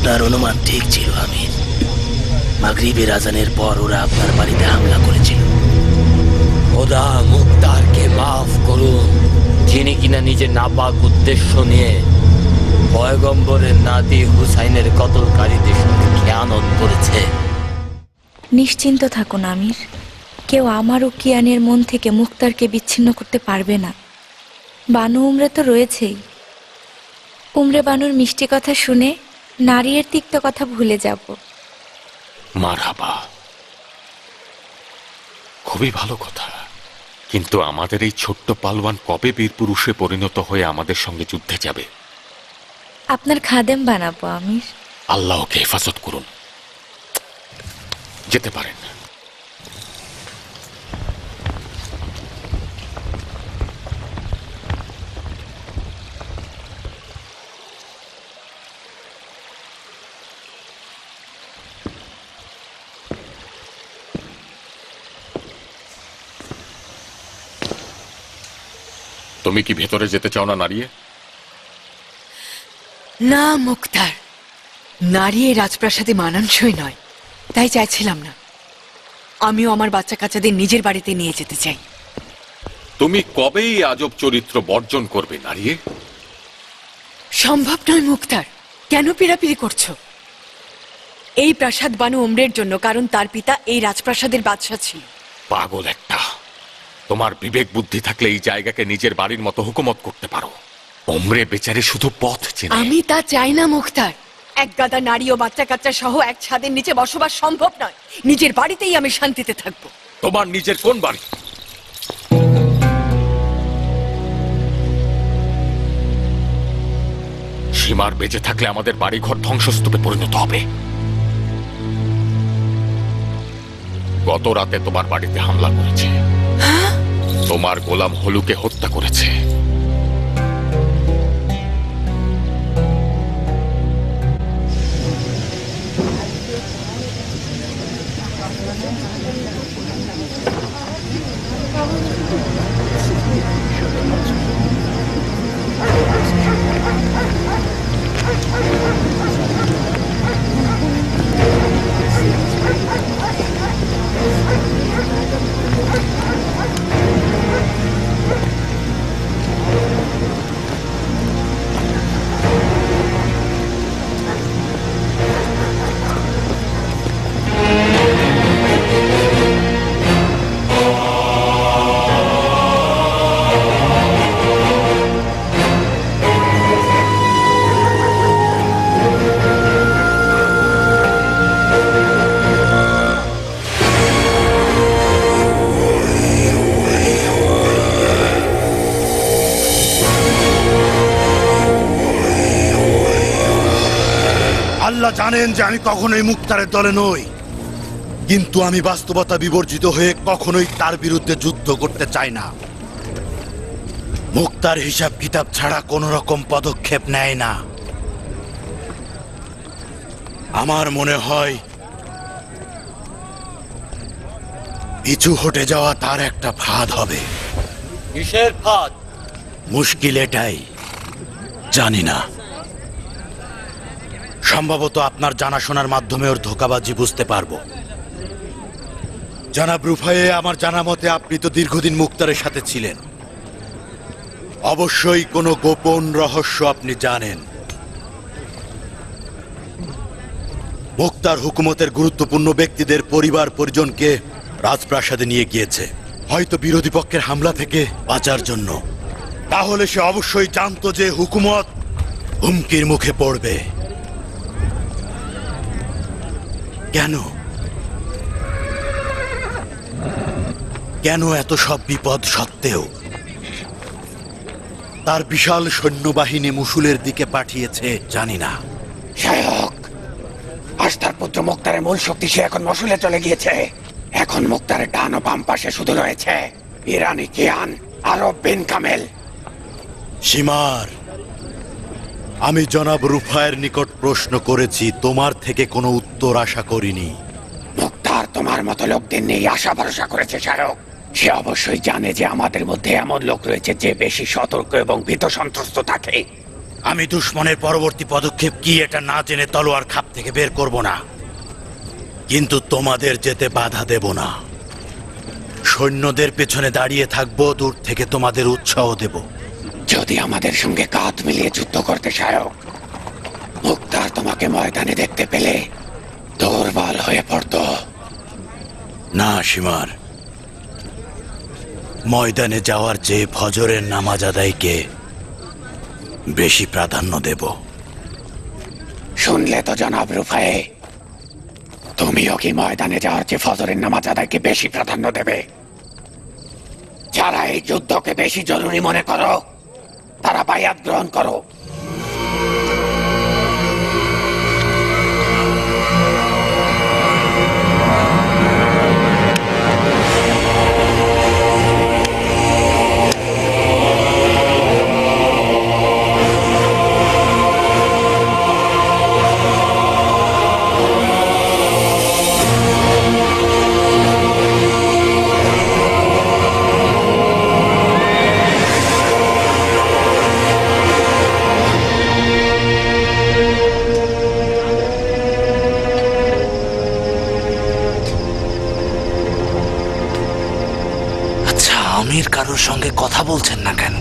আপনার অনুমান ঠিক ছিল আমির। মাগরিবের আজানের পর ওরা আপনার বাড়িতে হামলা করেছিল। খোদা মুক্তারকে মাফ করুন, যিনি কিনা নিজের নাপাক উদ্দেশ্য নিয়ে পয়গম্বরের নাতি হুসাইনের কতলকারীদের সঙ্গে খেয়ানত করেছে। নিশ্চিন্ত থাকুন আমির, কেউ আমার ও কিয়ানের মন থেকে মুক্তারকে বিচ্ছিন্ন করতে পারবে না। বানু উমরে তো রয়েছেই। উমরে বানুর মিষ্টি কথা শুনে নারীর তিক্ত কথা ভুলে যাব। মারহাবা, খুবই ভালো কথা। কিন্তু আমাদের এই ছোট্ট পালওয়ান কবে বীর পুরুষে পরিণত হয়ে আমাদের সঙ্গে যুদ্ধে যাবে? আপনার খাদেম বানাবো আমির। আল্লাহকে হেফাজত করুন। যেতে পারেন। তুমি কি ভেতরে যেতে চাও না নারিয়ে? না মুক্তার, নারী এই রাজপ্রাসাদে মানানসই নয়, তাই চাইছিলাম না। আমিও আমার বাচ্চা কাচ্চাদের নিজের বাড়িতে নিয়ে যেতে চাই। তুমি কবেই আজব চরিত্র বর্জন করবে নারিয়ে? সম্ভব নয় মুক্তার, কেন পীড়াপিড়ি করছো? এই প্রাসাদ বানু উমরের জন্য, কারণ তার পিতা এই রাজপ্রাসাদের বাদশা ছিল। পাগল একটা! তোমার বিবেক বুদ্ধি থাকলে এই জায়গাকে নিজের বাড়ির মতো হুকুমত করতে পারো। ওমরে বেচারে শুধু পথ চেনে। আমি তা চাই না মুক্তার। এক গাদা নারী ও বাচ্চা কাচ্চা সহ এক ছাদের নিচে বসবাস সম্ভব নয়। নিজের বাড়িতেই আমি শান্তিতে থাকবো। তোমার নিজের কোন বাড়ি? সীমার বেঁচে থাকলে আমাদের বাড়িঘর ধ্বংসস্তূপে পরিণত হবে। গত রাতে তোমার বাড়িতে হামলা করেছে, তোমার গোলাম হলুকে হত্যা করেছে। আল্লাহ জানেন যে আমি কখনোই মুক্তারের দলে নই, কিন্তু আমি বাস্তবতা বিবর্জিত হয়ে কখনোই তার বিরুদ্ধে যুদ্ধ করতে চাই না। মুক্তার হিসাব কিতাব ছাড়া কোনো রকম পদক্ষেপ নেয় না। আমার মনে হয় পিছু হটে যাওয়া তার একটা ফাঁদ হবে। কিসের ফাঁদ? মুশকিল এটাই, জানি না। সম্ভবত আপনার জানাশোনার মাধ্যমে ওর ধোঁকাবাজি বুঝতে পারবো। জনাব রুফায়ে, আমার জানা মতে আপনি তো দীর্ঘদিন মুক্তারের সাথে ছিলেন। অবশ্যই কোনো গোপন রহস্য আপনি জানেন। মুক্তার হুকুমতের গুরুত্বপূর্ণ ব্যক্তিদের পরিবার পরিজনকে রাজপ্রাসাদে নিয়ে গিয়েছে, হয়তো বিরোধী পক্ষের হামলা থেকে বাঁচার জন্য। তাহলে সে অবশ্যই জানতো যে হুকুমত হুমকির মুখে পড়বে। কেন কেন এত সব বিপদ সত্ত্বেও তার বিশাল সৈন্যবাহিনী মুসুলের দিকে পাঠিয়েছে জানি না। শায়ক, আস্থার পুত্র মুক্তারের মূল শক্তি সে এখন মসুলে চলে গিয়েছে। এখন মুক্তারের ডান ও বাম পাশে শুধু রয়েছে ইরানি কিয়ান আর বিন কামেল। সীমার, আমি জনাব রুফায়ের নিকট প্রশ্ন করেছি, তোমার থেকে কোনো উত্তর আশা করিনি। মুক্তার তোমার মতো লোকদের নিয়ে আশা ভরসা করেছে শায়ক। সে অবশ্যই জানে যে আমাদের মধ্যে এমন লোক রয়েছে যে বেশি সতর্ক এবং ভীত সন্ত্রস্ত থাকে। আমি দুশ্মনের পরবর্তী পদক্ষেপ কি এটা না জেনে তলোয়ার খাপ থেকে বের করব না, কিন্তু তোমাদের যেতে বাধা দেব না। সৈন্যদের পেছনে দাঁড়িয়ে থাকবো, দূর থেকে তোমাদের উৎসাহ দেব। যদি আমাদের সঙ্গে কাঁধ মিলিয়ে যুদ্ধ করতে চাও, মুক্তার তোমাকে ময়দানে দেখতে পেলে দুর্বল হয়ে পড়তো। না সীমার, ময়দানে যাওয়ার চেয়ে ফজরের নামাজ আদায়কে বেশি প্রাধান্য দেব। শুনলে তো জনাব রুফায়ে, তুমিও কি ময়দানে যাওয়ার চেয়ে ফজরের নামাজ আদায়কে বেশি প্রাধান্য দেবে? যারা এই যুদ্ধকে বেশি জরুরি মনে করো, তারা বায়াত গ্রহণ করো। আচ্ছা, আমির কারোর সঙ্গে কথা বলছেন না কেন?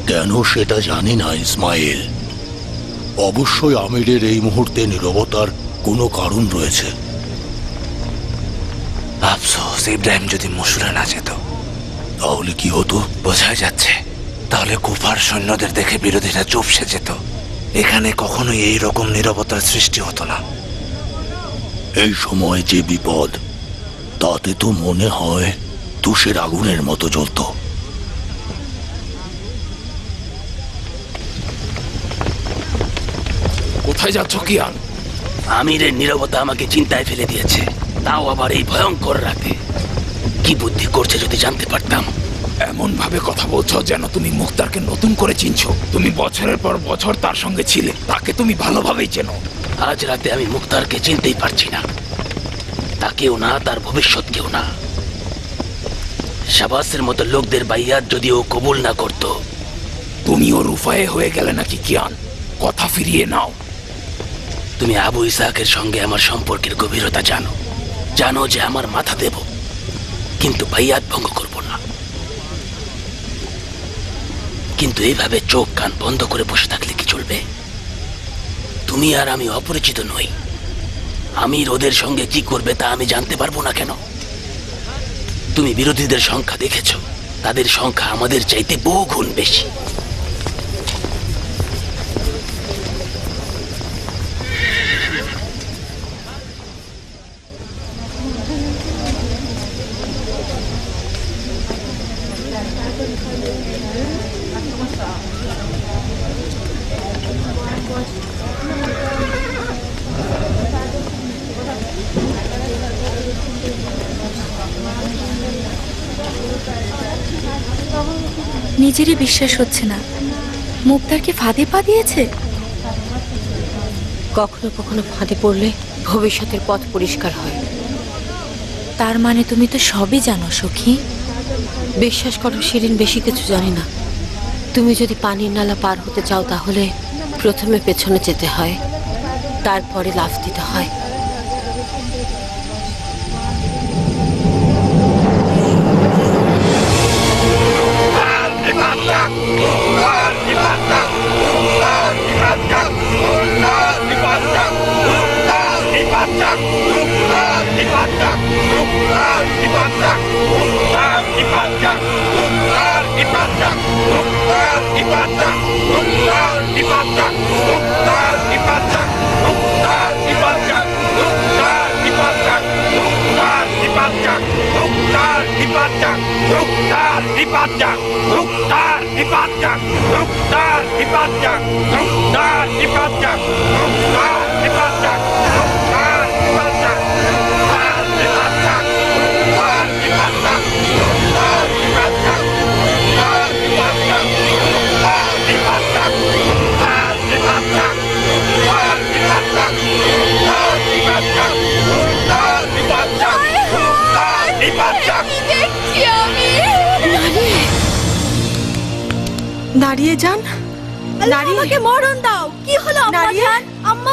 কেন সেটা জানি না ইসমাইল। অবশ্যই আমিরের এই মুহূর্তে নীরবতার কোনো কারণ রয়েছে। আফসোস, ইব্রাহিম যদি মসুরে না যেত। তাহলে কি হতো? বোঝাই যাচ্ছে, তাহলে কুফার সৈন্যদের দেখে বিরোধীরা চুপসে যেত। এখানে কখনোই এই রকম নীরবতার সৃষ্টি হতো না। এই সময় যে বিপদ, তাতে তো মনে হয় তুষের আগুনের মতো জ্বলত। কোথায় যাচ্ছ কিয়ান? আমিরের নীরবতা আমাকে চিন্তায় ফেলে দিয়েছে, তাও আবার এই ভয়ঙ্কর রাতে। কি বুদ্ধি করছে যদি জানতে পারতাম। এমন ভাবে কথা বলছো যেন তুমি মুখতারকে নতুন করে চিনছো। তুমি বছরের পর বছর তার সঙ্গে ছিলে, তাকে তুমি ভালোভাবেই চেনো। আজ রাতে আমি মুক্তারকে চিনতেই পারছি না, তাকেও না, তার ভবিষ্যৎকেও না। শাবাসের মতো লোকদের বাইয়াত যদি ও কবুল না করত। তুমিও রুফায়ে হয়ে গেলে নাকি কিয়ান? কথা ফিরিয়ে নাও। তুমি আবু ইসাহাকের সঙ্গে আমার সম্পর্কের গভীরতা জানো, জানো যে আমার মাথা দেব, কিন্তু বাইয়াত ভঙ্গ করব না। কিন্তু এইভাবে চোখ কান বন্ধ করে বসে থাকলে কি চলবে? তুমি আর আমি অপরিচিত নই। আমির ওদের সঙ্গে কি করবে তা আমি জানতে পারবো না কেন? তুমি বিরোধীদের সংখ্যা দেখেছ, তাদের সংখ্যা আমাদের চাইতে বহু গুণ বেশি। নিজেরই বিশ্বাস হচ্ছে না, মুক্তার কি ফাঁদে পা দিয়েছে? কখনো কখনো ফাঁদে পড়লে ভবিষ্যতের পথ পরিষ্কার হয়। তার মানে তুমি তো সবই জানো সখী। বিশ্বাস করো শিরিন, বেশি কিছু জানি না। তুমি যদি পানির নালা পার হতে চাও তাহলে প্রথমে পেছনে যেতে হয়, তারপরে লাফ দিতে হয়। দাঁড়িয়ে যান, আমাকে মরণ দাও। কি হলো নারিয়ে? আম্মা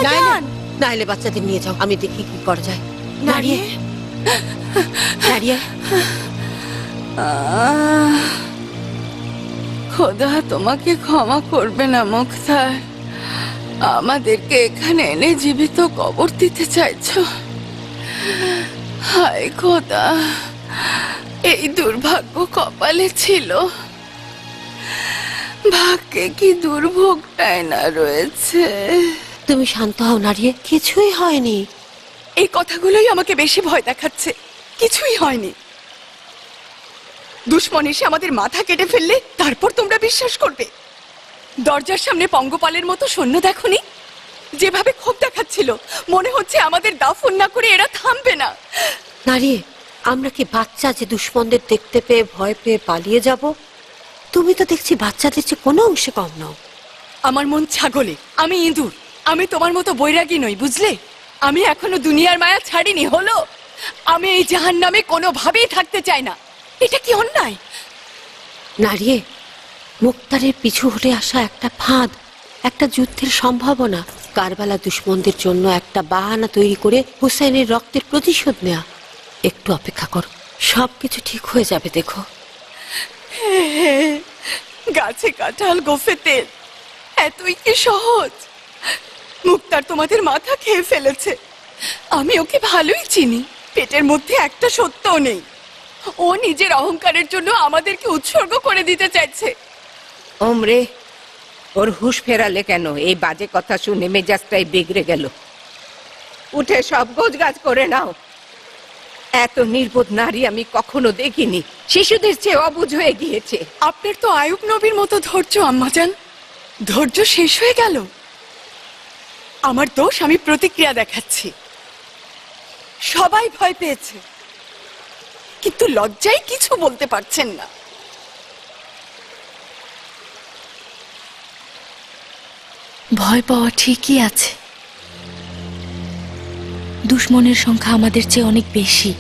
নাইলে বাচ্চাদের নিয়ে যাও, আমি দেখি কি করা যায়। নারিয়ে, নারিয়ে, খোদা তোমাকে ক্ষমা করবে না মুখতার, আমাদেরকে এখানে এনে জীবিত কবর দিতে চাইছো। হায় খোদা, এই দুর্ভাগ্য কপালে ছিল। ভাগ্যে কি দুর্ভোগটাই না রয়েছে। তুমি শান্ত হও নারিয়ে, কিছুই হয়নি। এই কথাগুলোই আমাকে বেশি ভয় দেখাচ্ছে। কিছুই হয়নি। দুশ্মন এসে আমাদের মাথা কেটে ফেললে তারপর তোমরা বিশ্বাস করবে? দরজার সামনে পঙ্গপালের মতো সৈন্য দেখোনি? যেভাবে ক্ষোভ দেখাচ্ছিল, মনে হচ্ছে আমাদের দাফন না করে এরা থামবে না। নারিয়ে, আমরা কি বাচ্চা যে দুশ্মনদের দেখতে পেয়ে ভয় পেয়ে পালিয়ে যাব? তুমি তো দেখছি বাচ্চাদের চেয়ে কোনো অংশে কম নও। আমার মন ছাগলে, আমি ইঁদুর। আমি তোমার মতো বৈরাগী নই, বুঝলে? আমি এখনো দুনিয়ার মায়া ছাড়িনি। হলো, আমি এই জাহান্নামে কোনোভাবেই থাকতে চাই না। এটা কি অন্যায়? নারিয়ে, মুক্তারের পিছু হটে আসা একটা ফাঁদ, একটা যুদ্ধের সম্ভাবনা, কারবালা দুশ্মনদের জন্য একটা বাহানা তৈরি করে হুসাইনের রক্তের প্রতিশোধ নেয়া। একটু অপেক্ষা করো, সবকিছু ঠিক হয়ে যাবে। দেখো, গাছে কাঁঠাল গোফে তেল, এতই কি সহজ? মুক্তার তোমাদের মাথা খেয়ে ফেলেছে। আমি ওকে ভালোই চিনি। পেটের মধ্যে একটা সত্যও নেই। ও নিজের অহংকারের জন্য আমাদেরকে উৎসর্গ করে দিতে চাইছে। ওমরে, ওর হুঁশ ফেরালে কেন? এই বাজে কথা শুনে মেজাজটাই বিগড়ে গেল। উঠে সব গোছগাছ করে নাও। এত নির্বোধ নারী আমি কখনো দেখিনি। শিশুদের চেয়ে অবুঝ হয়ে গিয়েছে। আপনার তো আয়ুব নবীর মতো ধৈর্য আম্মাজান। ধৈর্য শেষ হয়ে গেল। আমার দোষ, আমি প্রতিক্রিয়া দেখাচ্ছি। সবাই ভয় পেয়েছে, কিন্তু লজ্জায় কিছু বলতে পারছেন না। ভয় পাওয়া ঠিকই আছে। দুশ্মনের সংখ্যা আমাদের চেয়ে অনেক বেশি।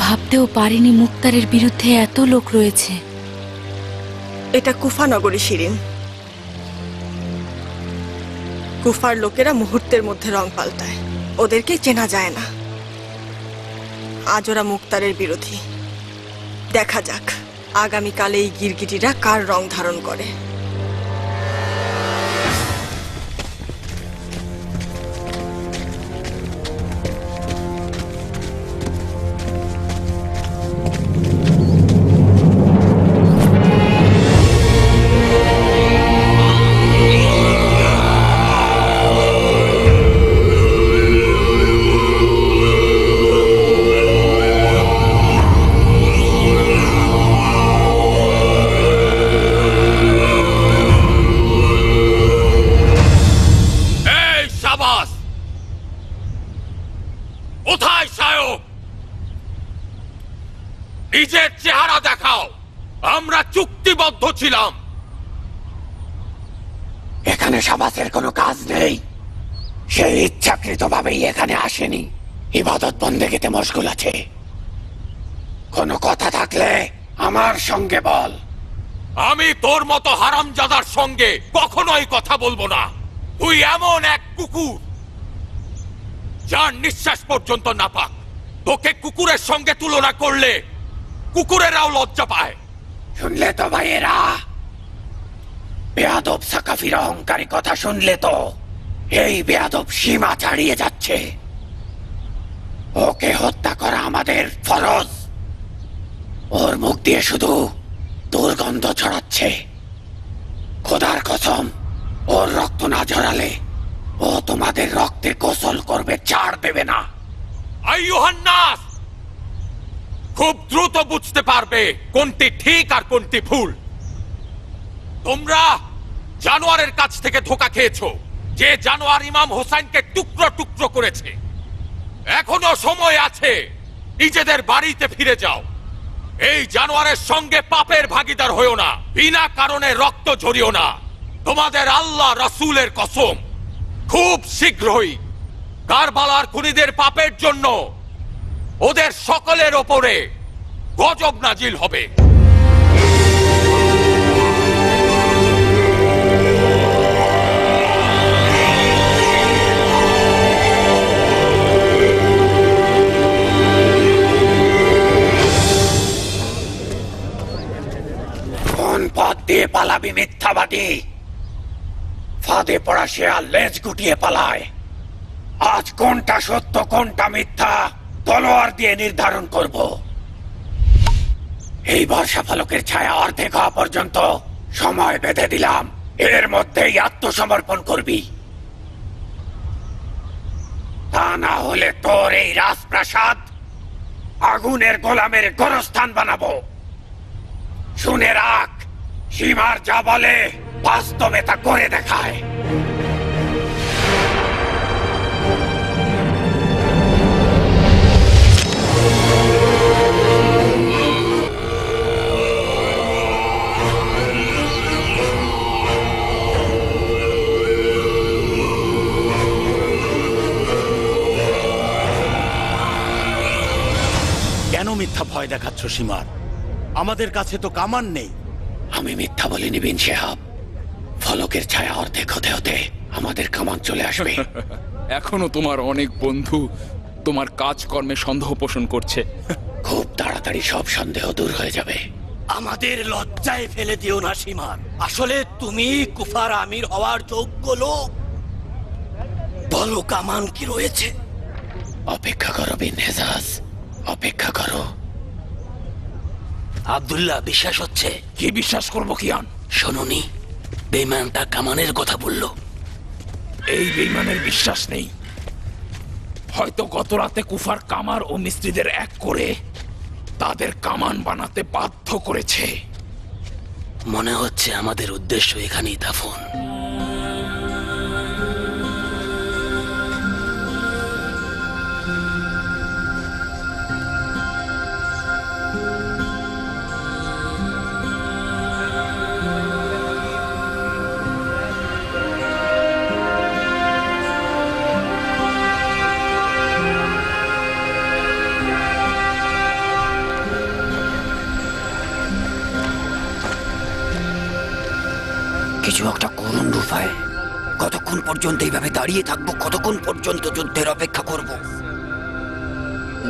ভাবতেও পারিনি মুক্তারের বিরুদ্ধে এত লোক রয়েছে। এটা কুফা নগরী শিরিন। কুফার লোকেরা মুহূর্তের মধ্যে রং পাল্টায়, ওদেরকে চেনা যায় না। আজ ওরা মুক্তারের বিরোধী। দেখা যাক আগামীকালে এই গিরগিটিরা কার রং ধারণ করে। নিজের চেহারা দেখাও। আমরা চুক্তিবদ্ধ ছিলাম। এখানে শাবাসের কোনো কাজ নেই। সে ইচ্ছাকৃতভাবেই এখানে আসেনি, ইবাদত বন্দেগীতে মশগুল আছে। কোনো কথা থাকলে আমার সঙ্গে বল। আমি তোর মতো হারামজাদার সঙ্গে কখনোই কথা বলবো না। তুই এমন এক কুকুর যার নিঃশ্বাস পর্যন্ত নাপাক। তোকে কুকুরের সঙ্গে তুলনা করলে কুকুরেরাও লজ্জা পায়। শুনলে তো ভাইয়েরা, বেয়াদব সাকাফির অহংকারী কথা শুনলে তো এই বেয়াদব সীমা ছাড়িয়ে যাচ্ছে। ওকে হত্যা করা আমাদের ফরজ। ওর মুখ দিয়ে শুধু দুর্গন্ধ ছড়াচ্ছে। খোদার কসম, ওর রক্ত না ঝরালে ও তোমাদের রক্তে গোসল করবে, ছাড় দেবে না। আইয়ুহান নাস, খুব দ্রুত বুঝতে পারবে কোনটি ঠিক আর কোনটি ভুল। তোমরা জানোয়ারের কাছ থেকে ধোঁকা খেয়েছো, যে জানোয়ার ইমাম হোসেনকে টুকরো টুকরো করেছে। এখনো সময় আছে, নিজেদের বাড়িতে ফিরে যাও। এই জানোয়ারের সঙ্গে পাপের ভাগীদার হইও না, বিনা কারণে রক্ত ঝরিও না। তোমাদের আল্লাহ রাসূলের কসম, খুব শীঘ্রই কারবালার খুনিদের পাপের জন্য ওদের সকলের ওপরে গজব নাজিল হবে। পথ দিয়ে পালাবি মিথ্যাবাদী? ফাঁদে পড়া শেয়াল লেজ গুটিয়ে পালায়। আজ কোনটা সত্য কোনটা মিথ্যা তলোয়ার দিয়ে নির্ধারণ করব। এই বর্ষা ফলকের ছায়া অর্ধেক হওয়া পর্যন্ত সময় বেঁধে দিলাম, এর মধ্যেই আত্মসমর্পণ করবি। তা না হলে তোর এই রাজপ্রাসাদ আগুনের গোলামের গোরস্থান বানাবো। শুনে রাখ, সীমার যা বলে বাস্তবে তা করে দেখায়। কেন মিথ্যা ভয় দেখাচ্ছ সীমার? আমাদের কাছে তো কামান নেই। আমি মিথ্যা বলিনি বিন শেহাব। ফলকের ছায়া অর্ধেক হতে হতে আমাদের কামান চলে আসবে। এখনো তোমার অনেক বন্ধু তোমার কাজকর্মে সন্দেহ পোষণ করছে। খুব তাড়াতাড়ি সব সন্দেহ দূর হয়ে যাবে। আমাদের লজ্জায় ফেলে দিও না সীমার। আসলে তুমি কুফার আমির হওয়ার যোগ্য লোক। বলো কামান কি রয়েছে? অপেক্ষা করো বিন হেজাজ, অপেক্ষা করো। আব্দুল্লাহ, বিশ্বাস হচ্ছে? কি বিশ্বাস করবো কিয়ান? শোনোনি, বেঈমানটা কামানের কথা বললো। এই বেঈমানের বিশ্বাস নেই। হয়তো গত রাতে কুফার কামার ও মিস্ত্রিদের এক করে তাদের কামান বানাতে বাধ্য করেছে। মনে হচ্ছে আমাদের উদ্দেশ্য এখানেই দাফন। কিছু একটা করুন রুফায়। কতক্ষণ পর্যন্ত এইভাবে দাঁড়িয়ে থাকবো? কতক্ষণ পর্যন্ত যুদ্ধের অপেক্ষা করব?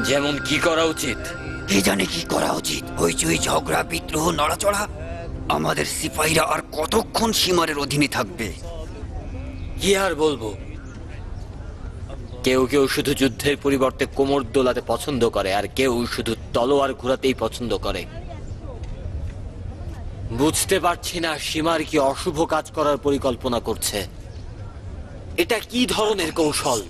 যেমন কি করা উচিত? কে জানে কি করা উচিত? হইচই, ঝগড়া, বিদ্রোহ, নড়াচড়া। আমাদের সিপাহীরা আর কতক্ষণ সীমারের অধীনে থাকবে? কি আর বলবো, কেউ কেউ শুধু যুদ্ধের পরিবর্তে কোমর দোলাতে পছন্দ করে, আর কেউ শুধু তলোয়ার ঘোরাতেই পছন্দ করে। বুঝতে পারছি না সীমার কি অশুভ কাজ করার পরিকল্পনা করছে। এটা কি ধরনের কৌশল?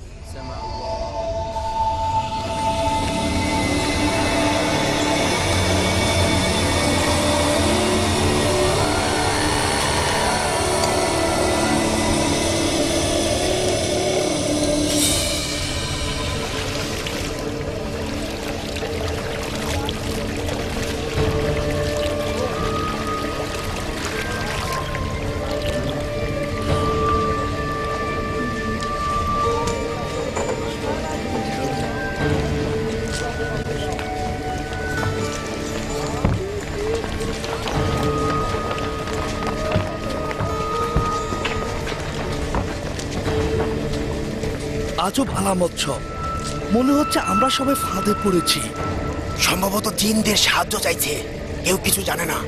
আজব আলামত সব। মনে হচ্ছে আমরা সবাই ফাঁদে পড়েছি। সম্ভবত জিনদের সাহায্য চাইছে, কেউ কিছু জানে না।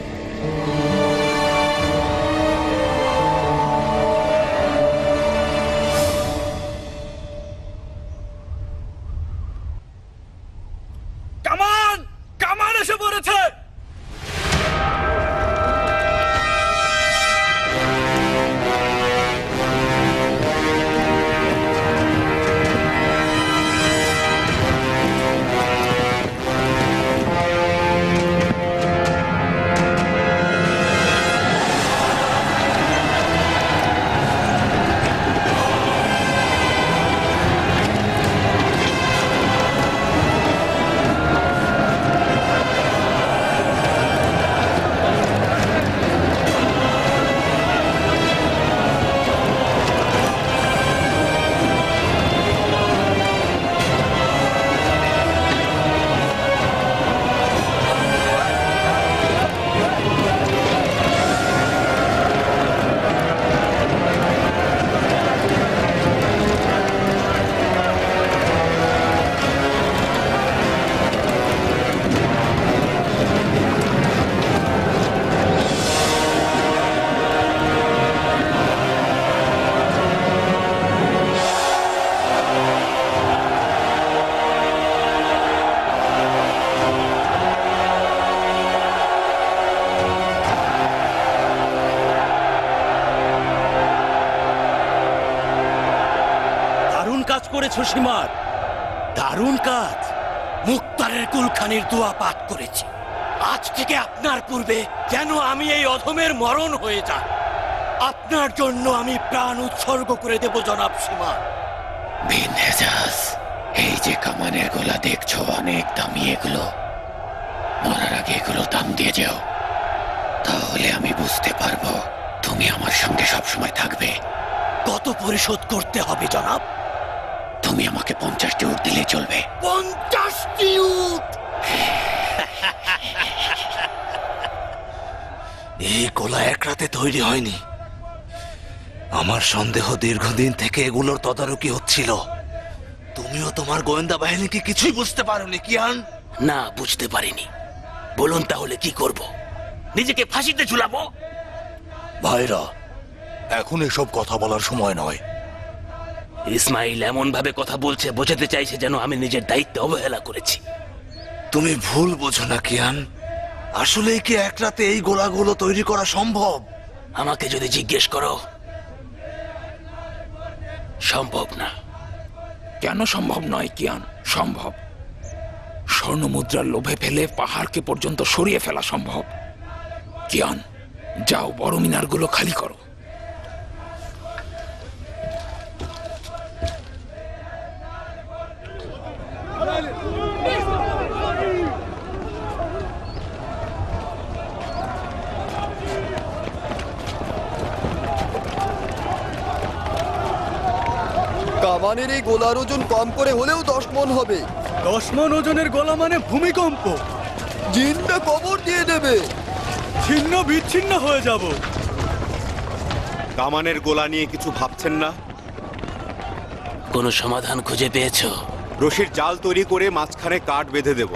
কামান! কামান এসে পড়েছে! করেছো সীমার, দারুণ কাজ। মুক্তারের কুলখানির দোয়া পাঠ করেছি। আজ থেকে আপনার পূর্বে যেন আমি এই অধমের মরণ হয়ে যাই। আপনার জন্য আমি প্রাণ উৎসর্গ করে দেব জনাব সীমার। বিন হেজাজ, এই যে কামানের গোলা দেখছো অনেক দামি, এগুলো মরার আগে এগুলো দাম দিয়ে যাও, তাহলে আমি বুঝতে পারবো তুমি আমার সঙ্গে সবসময় থাকবে। কত পরিশোধ করতে হবে জনাব? তুমি আমাকে 50টি উট দিলে চলবে। 50টি উট? এই গোলা এক রাতে তৈরি হয়নি। আমার সন্দেহ দীর্ঘদিন থেকে এগুলোর তদারকি হচ্ছিল। তুমিও তোমার গোয়েন্দা বাহিনীকে কিছুই বুঝতে পারোনি কিয়ান? না, বুঝতে পারিনি। বলুন তাহলে কি করব? নিজেকে ফাঁসিতে ঝুলাবো? ভাইরা, এখন এসব কথা বলার সময় নয়। ইসমাইল এমন ভাবে কথা বলছে, বোঝাতে চাইছে যেন আমি নিজের দায়িত্বে অবহেলা করেছি। তুমি ভুল বোঝো না কিয়ান। আসলে কি এক রাতে এই গোলাগুলো তৈরি করা সম্ভব? আমাকে যদি জিজ্ঞেস করো, সম্ভব না। কেন সম্ভব নয় কিয়ান? সম্ভব। স্বর্ণমুদ্রার লোভে ফেলে পাহাড়কে পর্যন্ত সরিয়ে ফেলা সম্ভব। কিয়ান, যাও বড় মিনারগুলো খালি করো। কামানের এই গোলার ওজন কম করে হলেও 10 মণ হবে। 10 মণ ওজনের গোলা মানে ভূমিকম্প। জিনটা কবর দিয়ে দেবে, ছিন্ন বিচ্ছিন্ন হয়ে যাব। কামানের গোলা নিয়ে কিছু ভাবছেন না? কোনো সমাধান খুঁজে পেয়েছো? রশির জাল তৈরি করে মাঝখানে কাঠ বেঁধে দেব।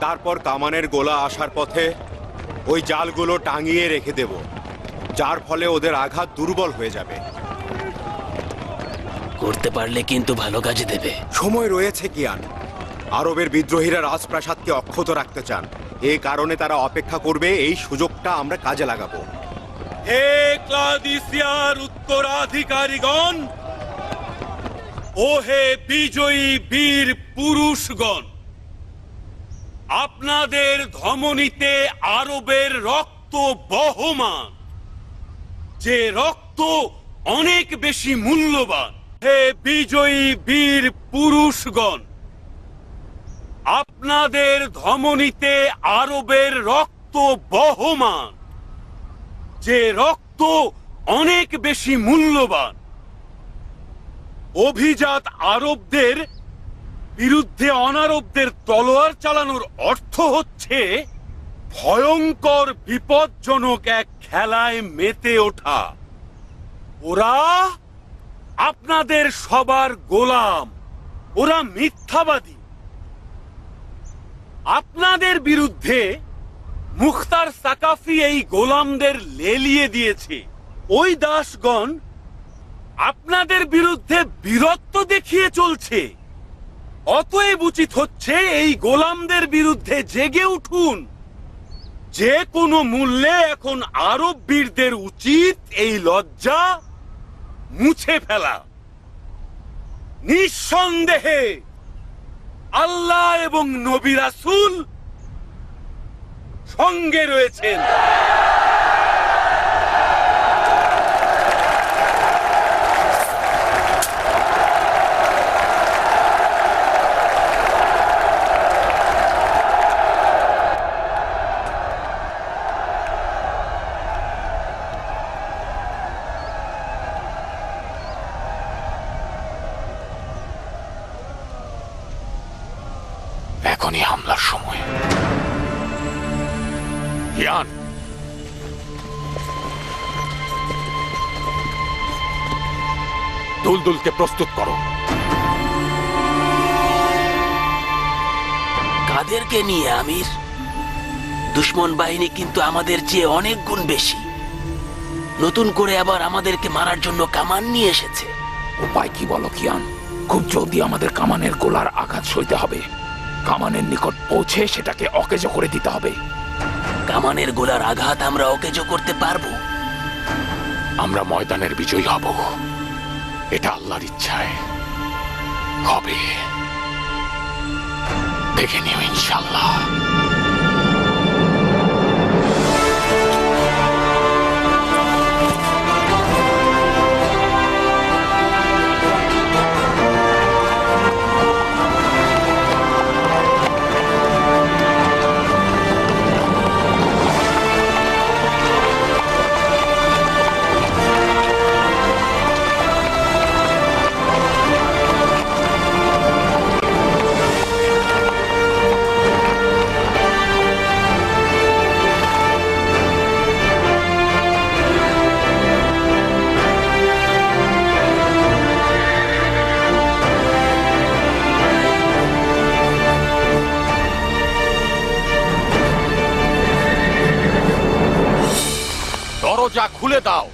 তারপর কামানের গোলা আসার পথে ওই জালগুলো টাঙিয়ে রেখে দেব, যার ফলে ওদের আঘাত দুর্বল হয়ে যাবে। করতে পারলে কিন্তু ভালো কাজে দেবে। সময় রয়েছে কিয়ান। আরবের বিদ্রোহীরা রাজপ্রাসাদকে অক্ষত রাখতে চান, এই কারণে তারা অপেক্ষা করবে। এই সুযোগটা আমরা কাজে লাগাবো। হে ক্লাদিসিয়ার উত্তরাধিকারীগণ, ও হে বিজয়ী বীর পুরুষগণ, আপনাদের ধমনীতে আরবের রক্ত বহমান, যে রক্ত অনেক বেশি মূল্যবান। হে বিজয়ী বীর পুরুষগণ, আপনাদের ধমনীতে আরবের রক্ত বহমান, যে রক্ত অনেক বেশি মূল্যবান। অভিজাত আরবদের বিরুদ্ধে অনারবদের তলোয়ার চালানোর অর্থ হচ্ছে ভয়ঙ্কর বিপজ্জনক এক খেলায় মেতে ওঠা। ওরা আপনাদের সবার গোলাম, ওরা মিথ্যাবাদী। আপনাদের বিরুদ্ধে মুখতার সাকাফি এই গোলামদের লেলিয়ে দিয়েছে। ওই দাসগণ আপনাদের বিরুদ্ধে বীরত্ব দেখিয়ে চলছে। অতএব উচিত হচ্ছে এই গোলামদের বিরুদ্ধে জেগে উঠুন। যে কোনো মূল্যে এখন আরব বীরদের উচিত এই লজ্জা মুছে ফেলা। নিঃসন্দেহে আল্লাহ এবং নবী রাসূল সঙ্গে রয়েছেন। এখনই হামলার সময়। ইয়ান, দুলদুলকে প্রস্তুত করো। কাদেরকে নিয়ে আমির? দুশমন বাহিনী কিন্তু আমাদের চেয়ে অনেক গুণ বেশি। নতুন করে আবার আমাদেরকে মারার জন্য কামান নিয়ে এসেছে। উপায় কি বলো কিয়ান? খুব জলদি আমাদের কামানের গোলার আঘাত সইতে হবে। কামানের নিকট পৌঁছে সেটাকে অকেজো করে দিতে হবে। কামানের গোলার আঘাত আমরা অকেজো করতে পারবো? আমরা ময়দানের বিজয়ী হব, এটা আল্লাহর ইচ্ছায়। হবে, দেখে নিও ইনশাল্লাহ। দরজা খুলে দাও।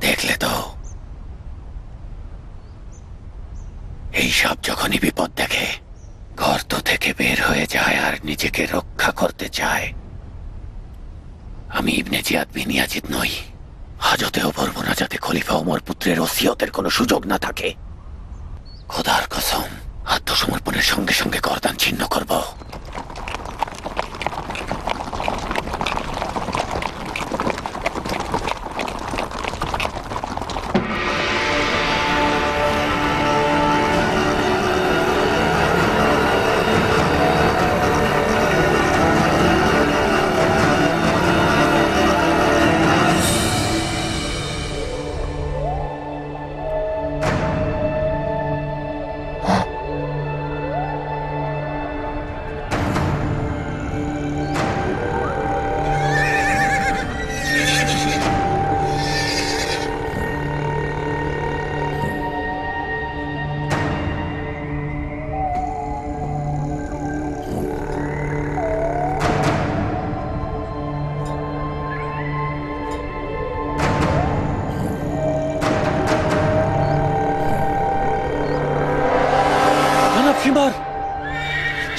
দেখলে তো, এইসব যখনই বিপদ দেখে গর্ত থেকে বের হয়ে যায় আর নিজেকে রক্ষা করতে চায়। আমি ইবনে জিয়াদ বিন ইয়াজিদ নই। হাজতেও বলবো না যাতে খলিফা ওমর পুত্রের ওসিয়তের কোনো সুযোগ না থাকে। খোদার কসম, আত্মসমর্পণের সঙ্গে সঙ্গে গর্দান ছিন্ন করব।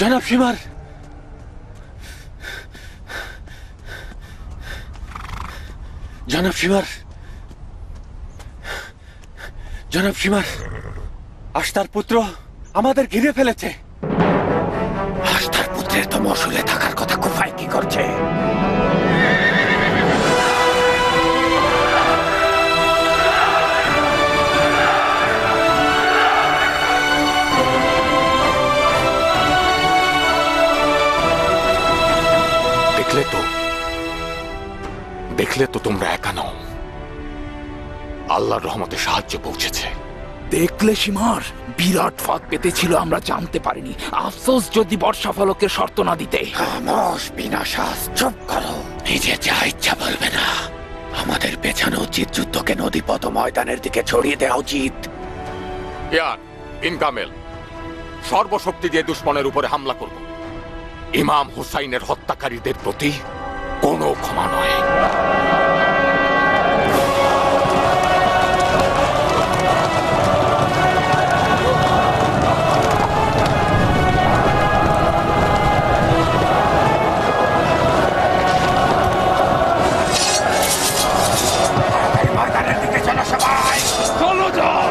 জনাব শিমার, জনাব শিমার, জনাব শিমার, আস্তার পুত্র আমাদের ঘিরে ফেলেছে। আস্তার পুত্রের তো মসুলে থাকার কথা কুফায় কি করছে? দেখলে তো তোমরা একা নও, আল্লাহর রহমতে সাহায্য পৌঁছেছে। দেখলে সীমার, বিরাট ফাঁদ পেতেছিল, আমরা জানতে পারিনি। আফসোস যদি বর্ষা ফলকের শর্ত না দিতে। খামোশ বিনাশাস, চুপ করো। নিজে যা ইচ্ছা বলবে না। আমাদের পেছানো উচিত, যুদ্ধকে নদীপথ ময়দানের দিকে ছড়িয়ে দেওয়া উচিত। ইয়ার বিন কামেল, সর্বশক্তি দিয়ে দুশ্মনের উপরে হামলা করব। ইমাম হুসাইনের হত্যাকারীদের প্রতি কোনো ক্ষমা নয়। ময়দানের দিকে চলো সবাই, চলো যাও।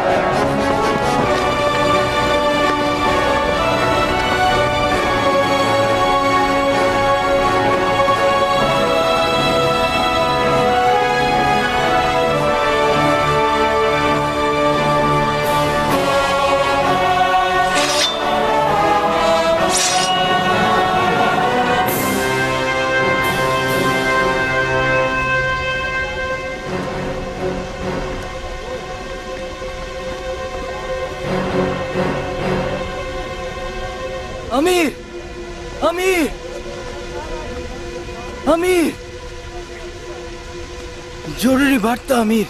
আমির, আমির, আমির, জরুরি বার্তা আমির।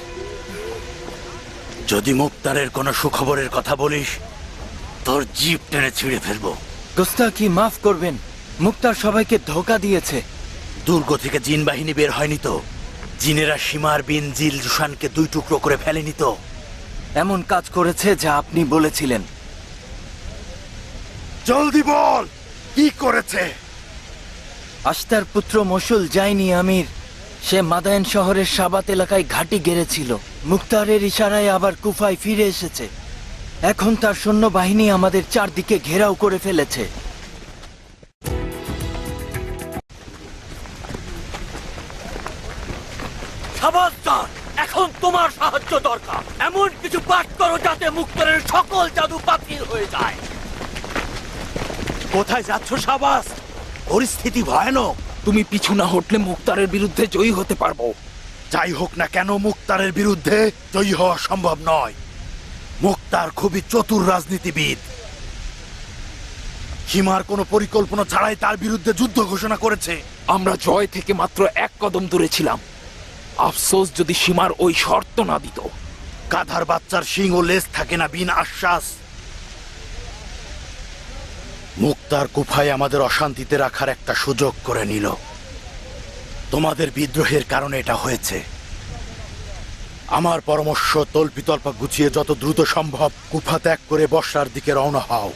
যদি মুক্তারের কোনো সুখবরের কথা বলিস, তোর জিপ টেনে ছিঁড়ে ফেলবো। গোস্তাকি মাফ করবেন, মুক্তার সবাইকে ধোকা দিয়েছে। দুর্গ থেকে জিন বাহিনী বের হয়নি তো? জিনেরা সীমার বিন জিল জুসানকে 2 টুকরো করে ফেলেনি তো? এমন কাজ করেছে যা আপনি বলেছিলেন। জলদি বল, কি করেছে? আস্তার পুত্র মসুল যায়নি আমির। সে মাদায়েন শহরের সাবাত এলাকায় ঘাঁটি গেড়েছিল। মুক্তারের ইশারায় আবার কুফায় ফিরে এসেছে। এখন তার সৈন্যবাহিনী আমাদের চারদিকে ঘেরাও করে ফেলেছে। সাবাস্তার, এখন তোমার সাহায্য দরকার। এমন কিছু পাঠ করো যাতে মুক্তারের সকল জাদু বাতিল হয়ে যায়। কোথায় যাচ্ছ শাবাস? পরিস্থিতি ভয়ানক। তুমি পিছু না হটলে মুক্তারের বিরুদ্ধে জয়ী হতে পারবো। যাই হোক না কেন, মুক্তারের বিরুদ্ধে জয়ী হওয়া সম্ভব নয়। মুক্তার খুবই চতুর রাজনীতিবিদ। সীমার কোনো পরিকল্পনা ছাড়াই তার বিরুদ্ধে যুদ্ধ ঘোষণা করেছে। আমরা জয় থেকে মাত্র এক কদম দূরে ছিলাম। আফসোস যদি সীমার ওই শর্ত না দিত। গাধার বাচ্চার শিং ও লেজ থাকে না বিনা আশ্বাস। মুক্তার কুফায় আমাদের অশান্তিতে রাখার একটা সুযোগ করে নিল। তোমাদের বিদ্রোহের কারণে এটা হয়েছে। আমার পরামর্শ, তল্পিতল্পা গুছিয়ে যত দ্রুত সম্ভব কুফা ত্যাগ করে বর্ষার দিকে রওনা হও।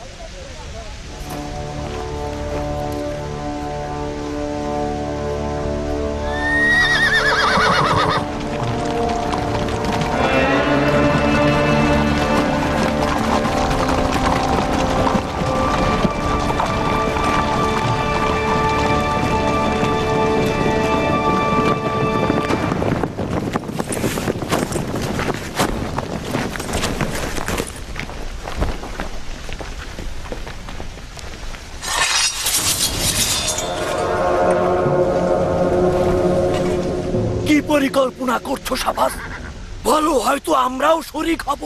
কি পরিকল্পনা করছো শাবাস? বলো, হয়তো আমরাও শরীক হব।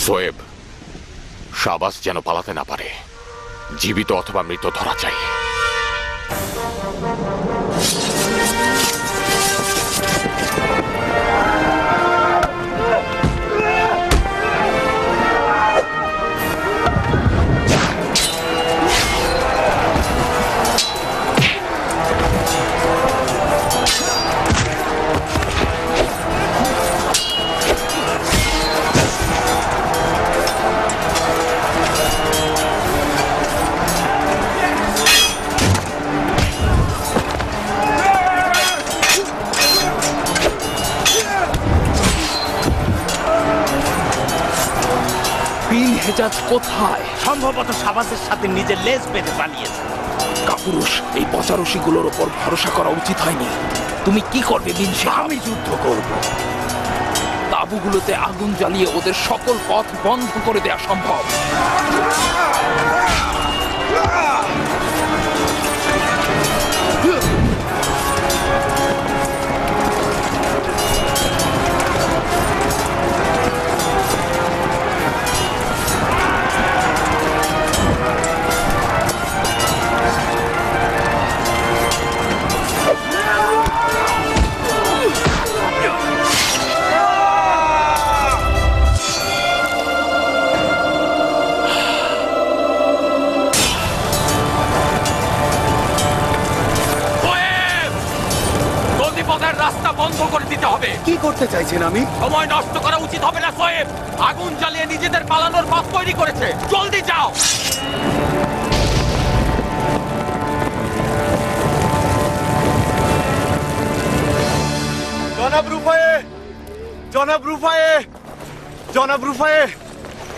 সোয়েব, শাবাস যেন পালাতে না পারে। জীবিত অথবা মৃত ধরা চাই। হেজাজ কোথায়? সম্ভবত শাবাসের সাথে নিজের লেজ বেঁধে পালিয়েছে। কাপুরুষ, এই পচারসিগুলোর ওপর ভরসা করা উচিত হয়নি। তুমি কি করবে বিনশি? আমি যুদ্ধ করব। তাঁবুগুলোতে আগুন জ্বালিয়ে ওদের সকল পথ বন্ধ করে দেয়া সম্ভব। রাস্তা বন্ধ করে দিতে হবে। কি করতে চাইছেন আমি? সময় নষ্ট করা উচিত হবে না সোয়েব। আগুন জ্বালিয়ে নিজেদের পালানোর পথ তৈরি করেছে। জলদি যাও। জনাব রুফায়ে, জনাব রুফায়ে, জনাব রুফায়ে,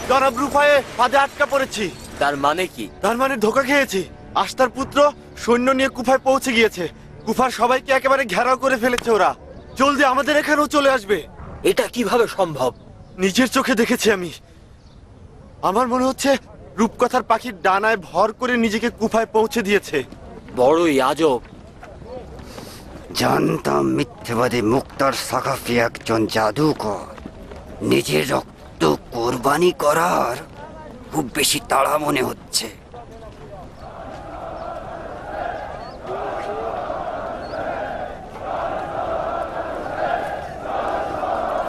জনাব রুফায়ে, ফাঁদে আটকা পড়েছি। তার মানে কি? তার মানে ধোকা খেয়েছি। আস্তার পুত্র সৈন্য নিয়ে কুফায় পৌঁছে গিয়েছে। কুফার সবাইকে একেবারে ঘেরাও করে ফেলেছে ওরা। জলদি আমাদের এখানেও চলে আসবে। এটা কিভাবে সম্ভব? নিজের চোখে দেখেছি আমি। আমার মনে হচ্ছে রূপকথার পাখির ডানায় ভর করে নিজেকে কুফায় পৌঁছে দিয়েছে। বড়ই আজব। জানতাম মিথ্যেবাদী মুক্তার সাকাফি একজন জাদুকর। নিজের রক্ত কোরবানি করার খুব বেশি তাড়া মনে হচ্ছে।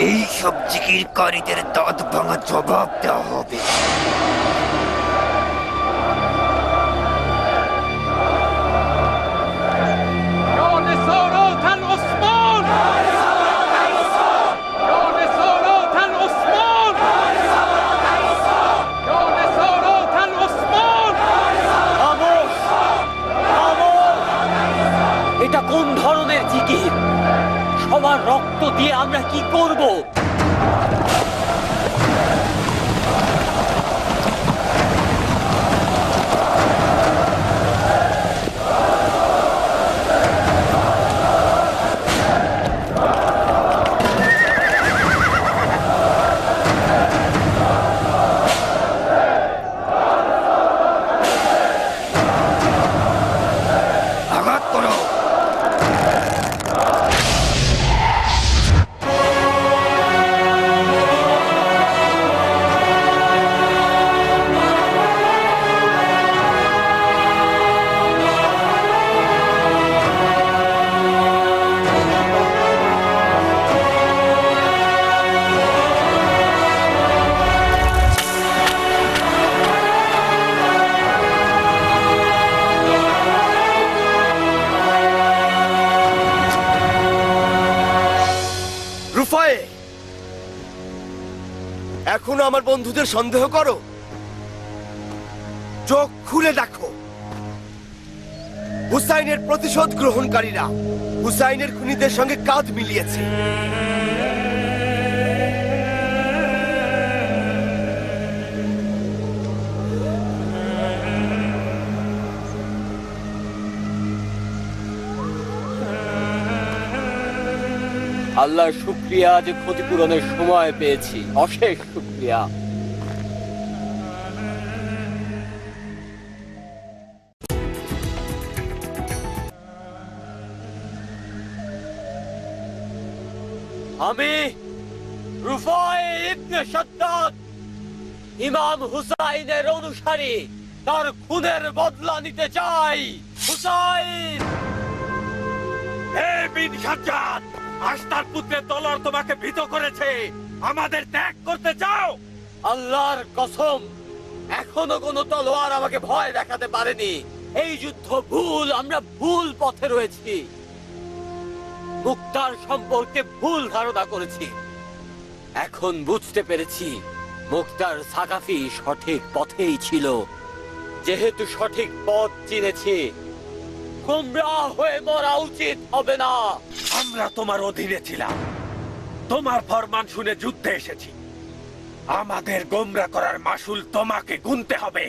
এই সব জিকিরকারীদের দাঁত ভাঙা জবাব দেওয়া হবে। এটা কোন ধরনের জিকির? সবার রক্ত দিয়ে আমরা কি করব? এখনো আমার বন্ধুদের সন্দেহ করো? চোখ খুলে দেখো, হুসাইনের প্রতিশোধ গ্রহণকারীরা হুসাইনের খুনিদের সঙ্গে কাঁধ মিলিয়েছে। আল্লাহর শুকরিয়া যে ক্ষতিপূরণের সময় পেয়েছি, অশেষ শুকরিয়া। আমি রুফায় ইবনে শাদ্দাদ, ইমাম হুসাইনের অনুসারী, তার খুনের বদলা নিতে চাই। হুসাইন! হে বিন সাজ্জাদ, আস্তার পুত্রের তলোয়ার তোমাকে ভীত করেছে, আমাদের ত্যাগ করতে চাও? আল্লাহর কসম, এখনো কোনো তলোয়ার আমাকে ভয় দেখাতে পারেনি। এই যুদ্ধ ভুল, আমরা ভুল পথে রয়েছি। মুক্তার সম্পর্কে ভুল ধারণা করেছি। এখন বুঝতে পেরেছি মুক্তার সাকাফি সঠিক পথেই ছিল। যেহেতু সঠিক পথ চিনেছি, গোমরাহ হয়ে মরা উচিত হবে না। আমরা তোমার অধীনে ছিলাম, তোমার ফরমান শুনে যুদ্ধে এসেছি। আমাদের গোমরা করার মাসুল তোমাকে গুনতে হবে।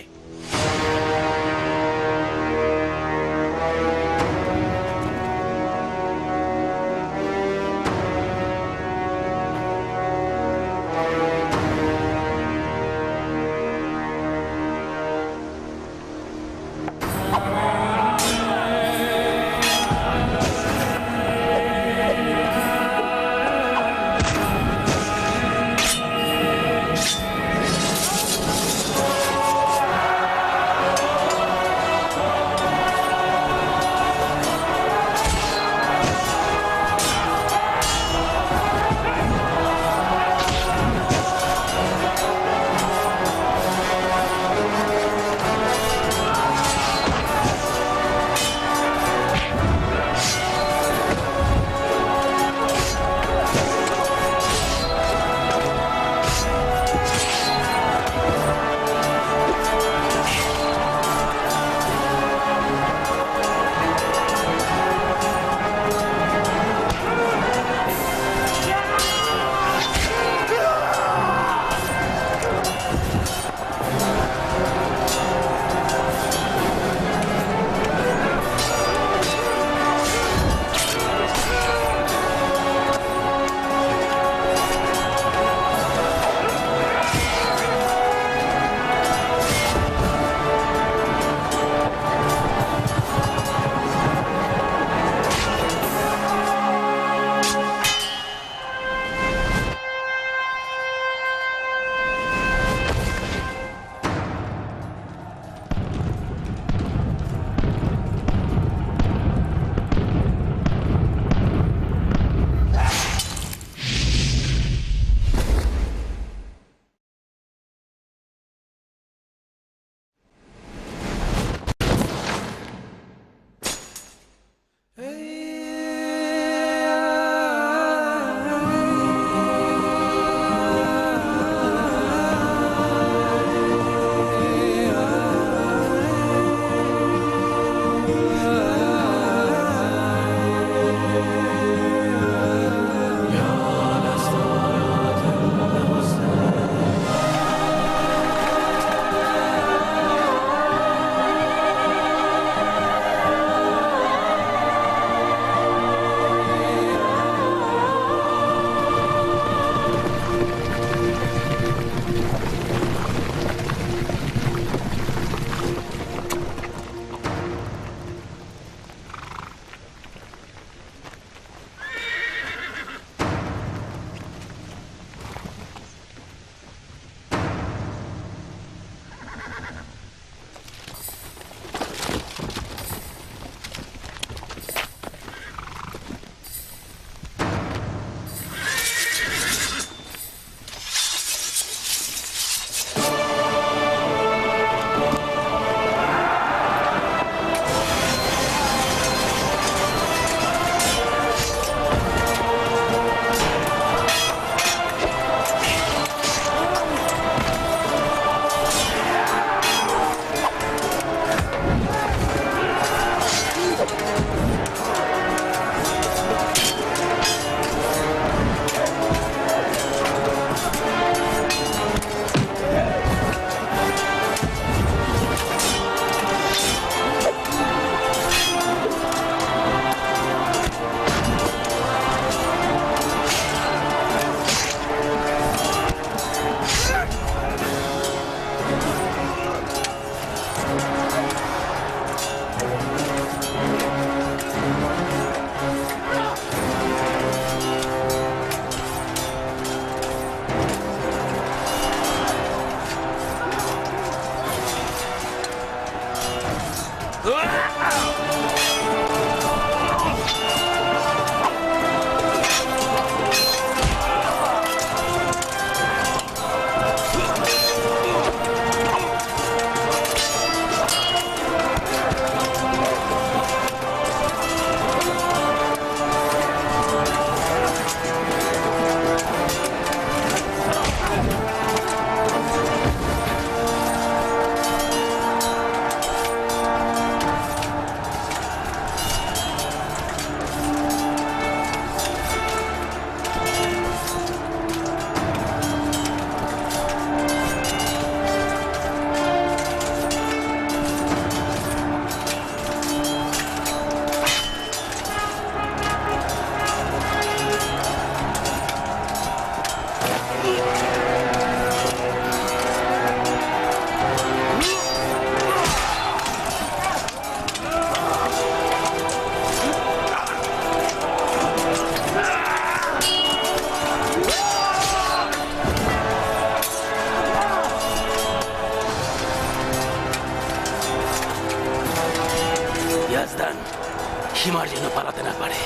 জানোয়ার যেন পালাতে না পারে।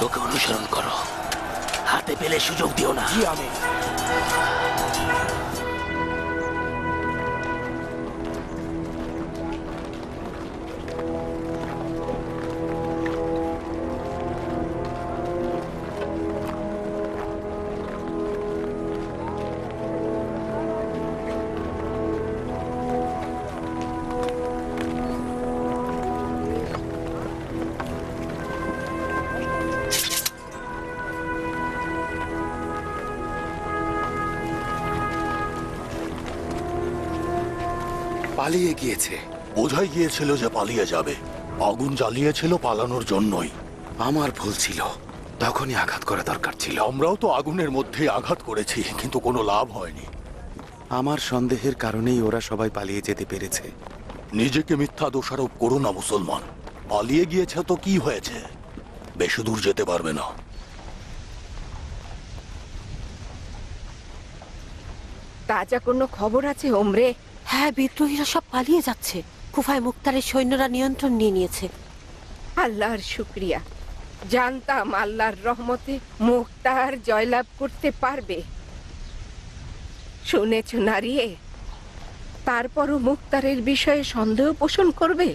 ওকে অনুসরণ করো, হাতে পেলে সুযোগ দিও না। জি আমির। পালিয়ে গিয়েছে। বোঝাই গিয়েছিল যে পালিয়ে যাবে। আগুন জ্বালিয়েছিল পালানোর জন্যই। আমার ভুল ছিল, তখনই আঘাত করা দরকার ছিল। আমরাও তো আগুনের মধ্যে আঘাত করেছি, কিন্তু কোনো লাভ হয়নি। আমার সন্দেহের কারণেই ওরা সবাই পালিয়ে যেতে পেরেছে। নিজেকে মিথ্যা দোষারোপ করো না মুসলমান। পালিয়ে গিয়েছে তো কি হয়েছে, বেশি দূর যেতে পারবে না। তাজা কোনো খবর আছে ওমরে? হ্যাঁ, বিদ্রোহীরা সব পালিয়ে যাচ্ছে। কুফায় মুক্তারের সৈন্যরা নিয়ন্ত্রণ নিয়ে নিয়েছে। আল্লাহর শুক্রিয়া। জানতাম আল্লাহর রহমতে মুক্তার জয়লাভ করতে পারবে। শুনেছ নারিয়ে, তারপরও মুক্তারের বিষয়ে সন্দেহ পোষণ করবে?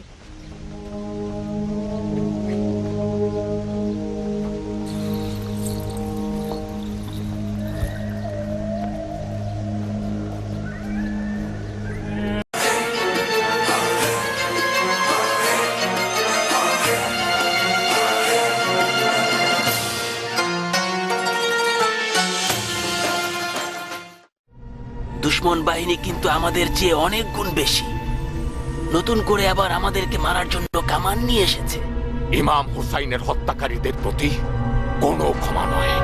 দুশমন বাহিনী কিন্তু আমাদের চেয়ে অনেক গুণ বেশি। নতুন করে আবার আমাদেরকে মারার জন্য কামান নিয়ে এসেছে। ইমাম হুসাইনের হত্যাকারীদের প্রতি কোনো ক্ষমা নয়।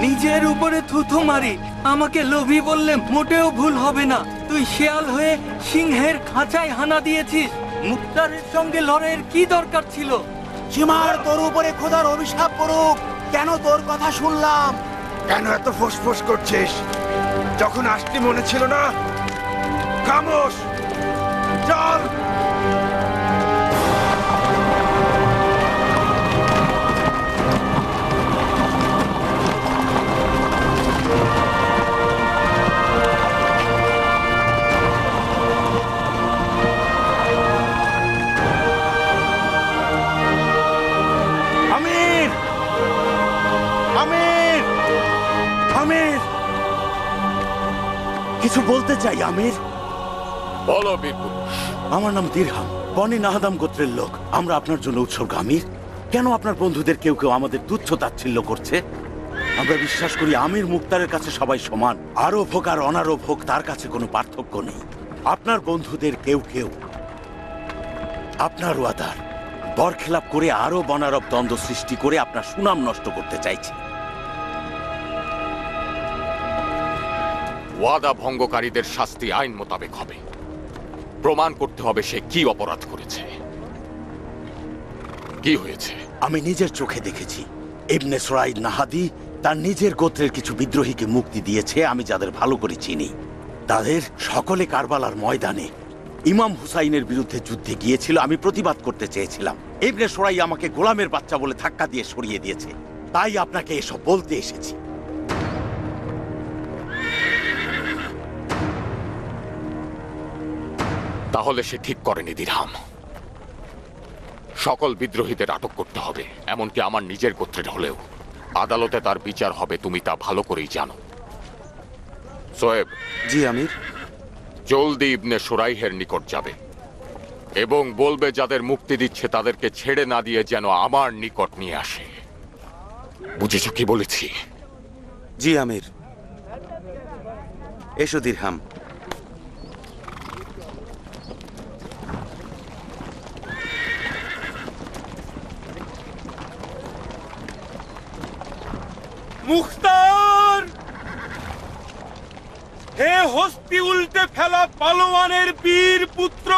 নিজের উপরে থুথু মারি, আমাকে লোভী বললে মোটেও ভুল হবে না। তুই শেয়াল হয়ে সিংহের খাঁচায় হানা দিয়েছিস। মুক্তারের সঙ্গে লড়াইয়ের কি দরকার ছিল? সীমার তোর উপরে খোদার অভিশাপ করুক, কেন তোর কথা শুনলাম? কেন এত ফোঁস করছিস? যখন আসতে মনে ছিল না? খামোশ, চল। আমির, আমির, আমির, কিছু বলতে চাই আমির। বলো বীরপুরুষ। আমার নাম দিরহাম, বনি নাহাদাম গোত্রের লোক। আমরা আপনার জন্য উৎসর্গ আমির। কেন আপনার বন্ধুদের কেউ কেউ আমাদের তুচ্ছ তাচ্ছিল্য করছে? আমরা বিশ্বাস করি আমির মুক্তারের কাছে সবাই সমান। আরব হোক আর অনারব হোক, তার কাছে কোনো পার্থক্য নেই। আপনার বন্ধুদের কেউ কেউ আপনার ওয়াদার বরখেলাপ করে আরব অনারব দ্বন্দ্ব সৃষ্টি করে আপনার সুনাম নষ্ট করতে চাইছে। ওয়াদা ভঙ্গকারীদের শাস্তি আইন মোতাবেক হবে। প্রমাণ করতে হবে সে কি অপরাধ করেছে। কি হয়েছে? আমি নিজের চোখে দেখেছি। ইবনে সুরাইদ নাহাদি তার নিজের গোত্রের কিছু বিদ্রোহীকে মুক্তি দিয়েছে। আমি যাদের ভালো করে চিনি, তাদের সকলে কারবালার ময়দানে ইমাম হুসাইনের বিরুদ্ধে যুদ্ধে গিয়েছিল। আমি প্রতিবাদ করতে চেয়েছিলাম। ইবনে সুরাই আমাকে গোলামের বাচ্চা বলে ধাক্কা দিয়ে সরিয়ে দিয়েছে। তাই আপনাকে এসব বলতে এসেছি। তাহলে সে ঠিক করেনি দিরহাম। সকল বিদ্রোহীদের আটক করতে হবে, এমনকি আমার নিজের গোত্রের হলেও। আদালতে তার বিচার হবে, তুমি তা ভালো করেই জানো। সোয়েব। জি আমির। জলদি ইবনে সুরাইহের নিকট যাবে এবং বলবে যাদের মুক্তি দিচ্ছে তাদেরকে ছেড়ে না দিয়ে যেন আমার নিকট নিয়ে আসে। বুঝেছ কি বলেছি? জি আমির। এসো দিরহাম। মুখতার, হে হস্তি উল্টে ফেলা পালোয়ানের বীর পুত্র,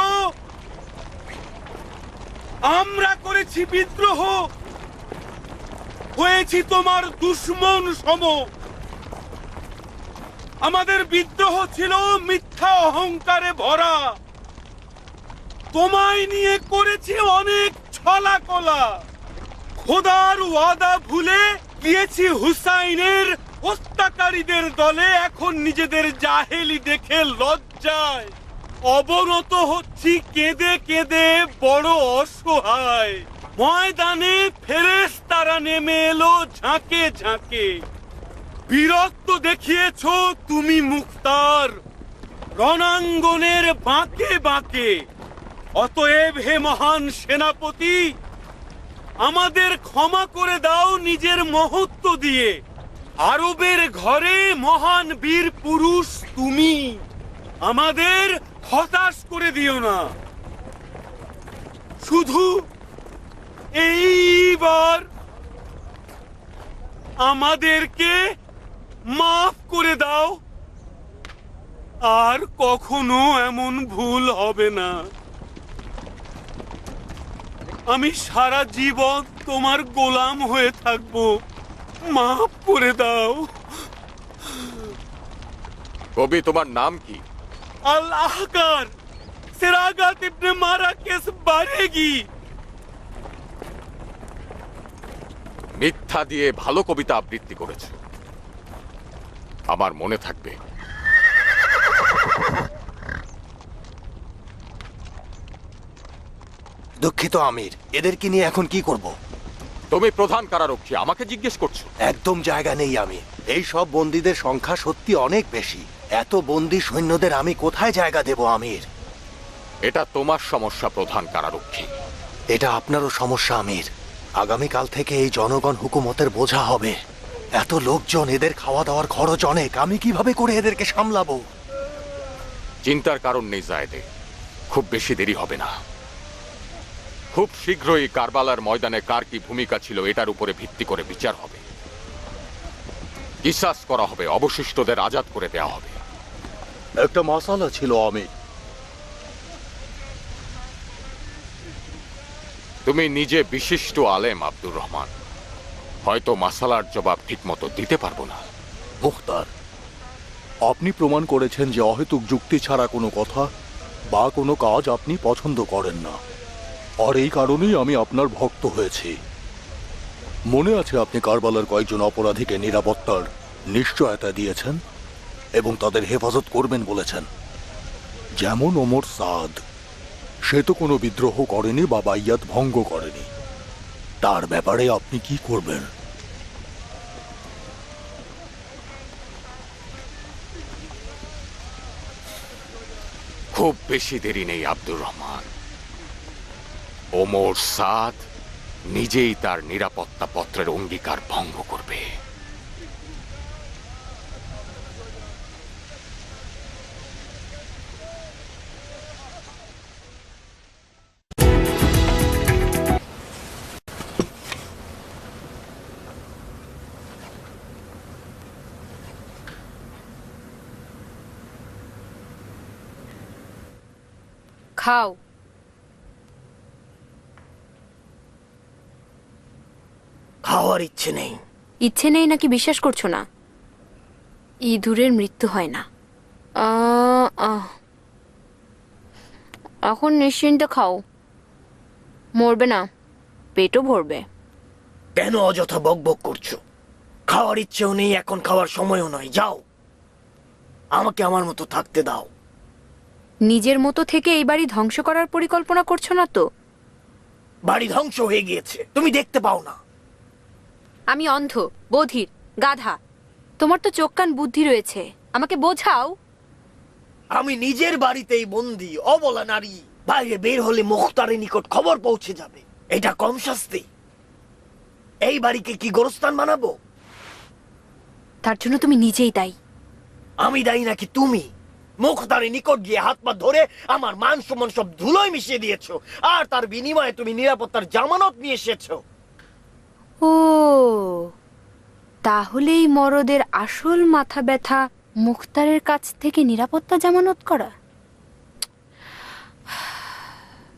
আমরা করেছি বিদ্রোহ, হয়েছি তোমার দুশ্মন সম। আমাদের বিদ্রোহ ছিল মিথ্যা অহংকারে ভরা, তোমায় নিয়ে করেছি অনেক ছলা কলা। খোদার ওয়াদা ভুলে গিয়েছি হুসাইনের হত্যাকারীদের দলে। এখন নিজেদের জাহেলি দেখে লজ্জায় অবনত হচ্ছি কেঁদে কেঁদে বড় অসহায়। ময়দানে ফেরেশতারা নেমে এলো ঝাঁকে ঝাঁকে। বীরত্ব দেখিয়েছ তুমি মুখতার, রণাঙ্গনের বাঁকে বাঁকে। অতএব হে মহান সেনাপতি, আমাদের ক্ষমা করে দাও নিজের মহত্ব দিয়ে। আরবের ঘরে মহান বীর পুরুষ তুমি, আমাদের হতাশ করে দিও না। শুধু এইবার আমাদেরকে মাফ করে দাও, আর কখনো এমন ভুল হবে না। আমি সারা জীবন তোমার গোলাম হয়ে থাকবো, মাফ করে দাও। কবি, তোমার নাম কি? আল আহকার সেরাগাত ইবনে মারাকেস বারেগি। মিথ্যা দিয়ে ভালো কবিতা আবৃত্তি করেছে, আমার মনে থাকবে। দুঃখিত আমির, এদেরকে নিয়ে এখন কি করব? তুমি প্রধান কারারক্ষী, আমাকে জিজ্ঞেস করছো? একদম জায়গা নেই আমির। এই সব বন্দীদের সংখ্যা সত্যি অনেক বেশি। এত বন্দী সৈন্যদের আমি কোথায় জায়গা দেব আমির? এটা তোমার সমস্যা প্রধান কারারক্ষী। এটা আপনারও সমস্যা আমির। আগামীকাল থেকে এই জনগণ হুকুমতের বোঝা হবে। এত লোকজন, এদের খাওয়া দাওয়ার খরচ অনেক। আমি কিভাবে করে এদেরকে সামলাবো? চিন্তার কারণ নেই জায়েদে, খুব বেশি দেরি হবে না। খুব শীঘ্রই কারবালার ময়দানে কার কি ভূমিকা ছিল এটার উপরে ভিত্তি করে বিচার হবে, কিসাস করা হবে, অবশিষ্টদের আজাদ করে দেওয়া হবে। একটা মাসালা ছিল আমির। তুমি নিজে বিশিষ্ট আলেম আব্দুর রহমান, হয়তো মাসালার জবাব ঠিক মতো দিতে পারবো না। মুখতার, আপনি প্রমাণ করেছেন যে অহেতুক যুক্তি ছাড়া কোনো কথা বা কোনো কাজ আপনি পছন্দ করেন না, আর এই কারণেই আমি আপনার ভক্ত হয়েছি। মনে আছে আপনি কারবালার কয়েকজন অপরাধীকে নিরাপত্তার নিশ্চয়তা দিয়েছেন এবং তাদের হেফাজত করবেন বলেছেন। যেমন ওমর সাদ, সে তো কোনো বিদ্রোহ করেনি বা বাইয়াত ভঙ্গ করেনি। তার ব্যাপারে আপনি কি করবেন? খুব বেশি দেরি নেই আব্দুর রহমান। ওমর সাদ নিজেই তার নিরাপত্তা পত্রের অঙ্গীকার ভঙ্গ করবে। খাও। খাওয়ার ইচ্ছে নেই। ইচ্ছে নেই নাকি বিশ্বাস করছো না? ইঁদুরের মৃত্যু হয় না। এখন নিশ্চিন্তে খাও, মরবে না, পেটও ভরবে। কেন অযথা বকবক করছো? খাওয়ার ইচ্ছেও নেই, এখন খাওয়ার সময়ও নয়। যাও, আমাকে আমার মতো থাকতে দাও। নিজের মতো থেকে এই বাড়ি ধ্বংস করার পরিকল্পনা করছো না তো? বাড়ি ধ্বংস হয়ে গিয়েছে, তুমি দেখতে পাও না? আমি অন্ধ, বধির, গাধা? তোমার তো চোখ কান বুদ্ধি রয়েছে, আমাকে বোঝাও। আমি নিজের বাড়িতেই বন্দি, অবলা নারী। বাইরে বের হলে মুখতারের নিকট খবর পৌঁছে যাবে। এটা কম শাস্তি? এই বাড়িকে কি গোরস্থান বানাবো? তার জন্য তুমি নিজেই দায়ী। আমি দায়ী নাকি তুমি? মুখতারের নিকট গিয়ে হাত পা ধরে আমার মান সম্মান সব ধুলোয় মিশিয়ে দিয়েছো, আর তার বিনিময়ে তুমি নিরাপত্তার জামানত নিয়ে এসেছো। ও তাহলে এই মরদের আসল মাথা ব্যথা মুখতারের কাছ থেকে নিরাপত্তা জামানত করা।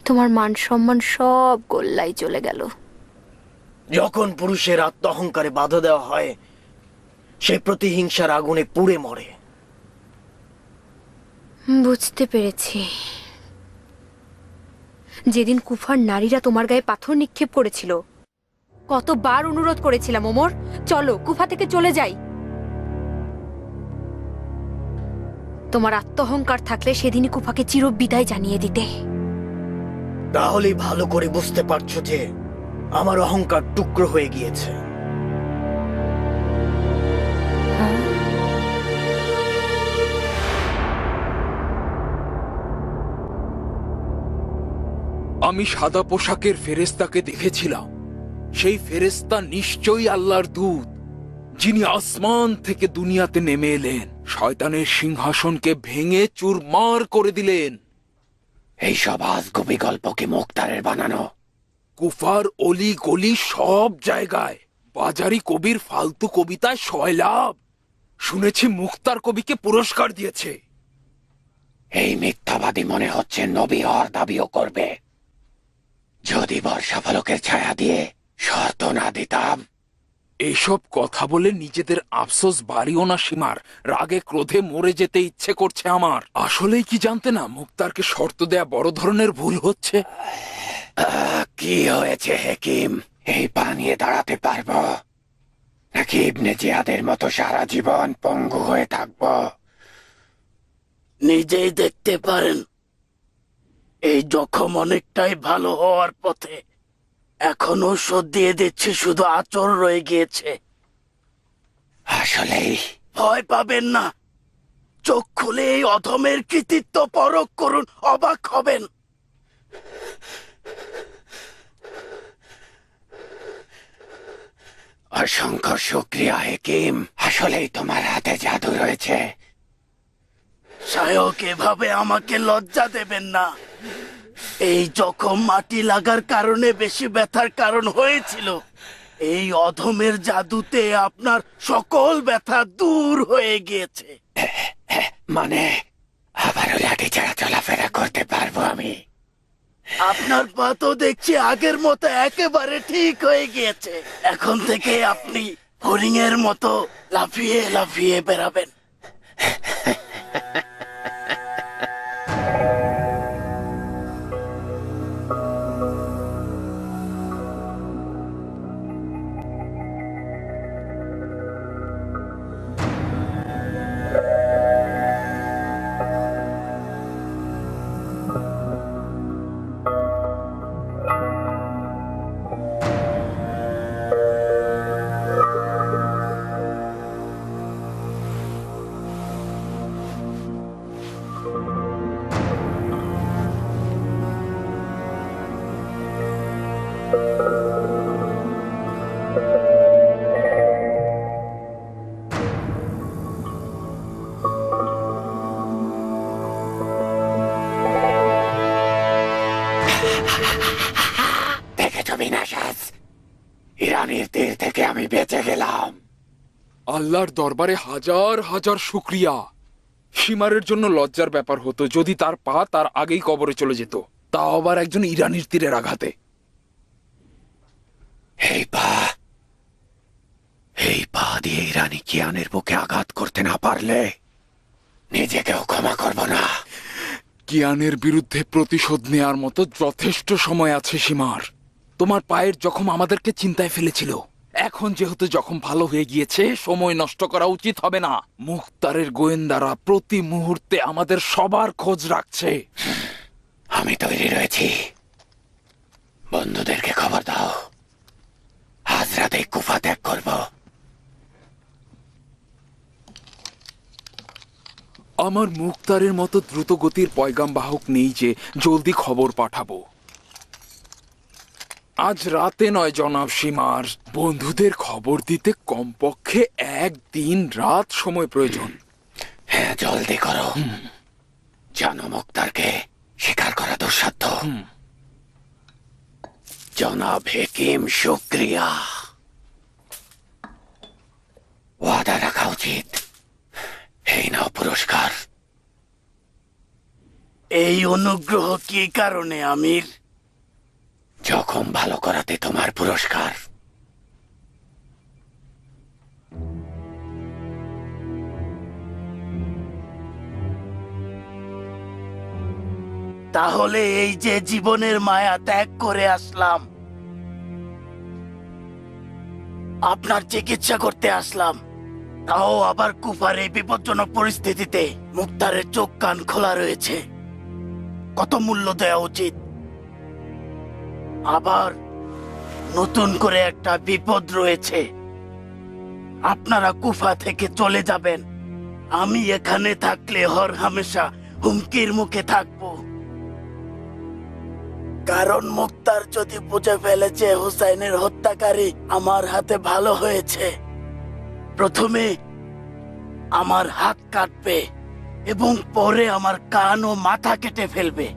তোমার মান সম্মান সব গোল্লায় চলে গেল। যখন পুরুষের আত্ম অহংকারে বাধা দেওয়া হয়, সে প্রতিহিংসার আগুনে পুড়ে মরে। বুঝতে পেরেছি। যেদিন কুফার নারীরা তোমার গায়ে পাথর নিক্ষেপ করেছিল, কতবার অনুরোধ করেছিলাম ওমর, চলো কুফা থেকে চলে যাই। তোমার আত্মহংকার থাকলে সেদিনই কুফাকে চিরবিদায় জানিয়ে দিতে। তাহলেই ভালো করে বুঝতে পারছো যে আমার অহংকার টুকরো হয়ে গিয়েছে। আমি সাদা পোশাকের ফেরেশতাকে দেখেছিলাম। সেই ফেরেশতা নিশ্চয়ই আল্লাহর দূত, যিনি আসমান থেকে দুনিয়াতে নেমে এলেন, শয়তানের সিংহাসনকে ভেঙে চুরমার করে দিলেন। এইসব আজগুবি গল্প কি মুখতারের বানানো? কুফার অলি গলি সব জায়গায় বাজারি কবির ফালতু কবিতায় সয়লাভ। শুনেছি মুখতার কবিকে পুরস্কার দিয়েছে। এই মিথ্যাবাদী মনে হচ্ছে নবী হওয়ার দাবিও করবে। যদি বর্ষাফলকের ছায়া দিয়ে শর্ত না দিতাম। এইসব কথা বলে নিজেদের আফসোস বাড়িও না সীমার। রাগে ক্রোধে মরে যেতে ইচ্ছে করছে আমার। আসলেই কি জানতে না মুখতারকে শর্ত দেয়া বড় ধরনের ভুল হচ্ছে? কি হয়েছে হেকিম? এই পা নিয়ে দাঁড়াতে পারবো নাকি ইবনে জিয়াদের মতো সারা জীবন পঙ্গু হয়ে থাকবো? নিজেই দেখতে পারেন, এই জখম অনেকটাই ভালো হওয়ার পথে। এখন ঔষধ দিয়ে দিচ্ছি, শুধু আঁচড় রয়ে গিয়েছে। আসলেই ভয় পাবেন না, চোখ খুলে এই অধমের কৃতিত্ব পরখ করুন, অবাক হবেন। অসংখ্য শুকরিয়া হেকিম, আসলেই তোমার হাতে জাদু রয়েছে। সায়ক, এভাবে আমাকে লজ্জা দেবেন না। এই জখম মাটি লাগার কারণে বেশি ব্যথার কারণ হয়েছিল। এই অধমের জাদুতে আপনার সকল ব্যথা দূর হয়ে গিয়েছে। মানে আবারও লাঠি ছাড়া চলাফেরা করতে পারবো আমি? আপনার পা তো দেখছি আগের মতো একেবারে ঠিক হয়ে গিয়েছে। এখন থেকে আপনি হরিণের মতো লাফিয়ে লাফিয়ে বেরাবেন। দেখেছো বিনাশাস, ইরানির তীর থেকে আমি বেঁচে গেলাম। আল্লাহর দরবারে হাজার হাজার শুক্রিয়া। সীমারের জন্য লজ্জার ব্যাপার হতো যদি তার পা তার আগেই কবরে চলে যেত, তাও আবার একজন ইরানির তীরের আঘাতে। এই পা দিয়ে ইরানি কিয়ানের বুকে আঘাত করতে না পারলে নিজেকেও ক্ষমা করব না। কিয়ানের বিরুদ্ধে প্রতিশোধ নেয়ার মতো যথেষ্ট সময় আছে সীমার। তোমার পায়ের জখম আমাদেরকে চিন্তায় ফেলেছিল। এখন যেহেতু জখম ভালো হয়ে গিয়েছে, সময় নষ্ট করা উচিত হবে না। মুখতারের গোয়েন্দারা প্রতি মুহূর্তে আমাদের সবার খোঁজ রাখছে। আমি তৈরি রয়েছি। বন্ধুদেরকে খবর দাও, আজ রাতে কুফা ত্যাগ করব। আমার মুখতারের মতো দ্রুত গতির পয়গাম বাহক নেই যে জলদি খবর পাঠাবো। আজ রাতে নয় জনাব সীমার, বন্ধুদের খবর দিতে কমপক্ষে 1 দিন রাত সময় প্রয়োজন। জলদি করো। জানো মুক্তারকে শিকার করা দুঃসাধ্য। জনাব হেকিম, শুক্রিয়া। ওয়াদা রাখা উচিত। এই নাও পুরস্কার। এই অনুগ্রহ কি কারণে আমির? জখম ভালো করাতে তোমার পুরস্কার। তাহলে এই যে জীবনের মায়া ত্যাগ করে আসলাম, আপনার চিকিৎসা করতে আসলাম, তাও আবার কুফার এই বিপজ্জনক পরিস্থিতিতে মুক্তারের চোখ কান খোলা রয়েছে, কত মূল্য দেওয়া উচিত? আবার নতুন করে একটা বিপদ রয়েছে, আপনারা কুফা থেকে চলে যাবেন, আমি এখানে থাকলে হর হামেশা হুমকির মুখে থাকবো। কারণ মুক্তার যদি বুঝে ফেলেছে হুসাইনের হত্যাকারী আমার হাতে ভালো হয়েছে, প্রথমে আমার হাত কাটবে এবং পরে আমার কান ও মাথা কেটে ফেলবে।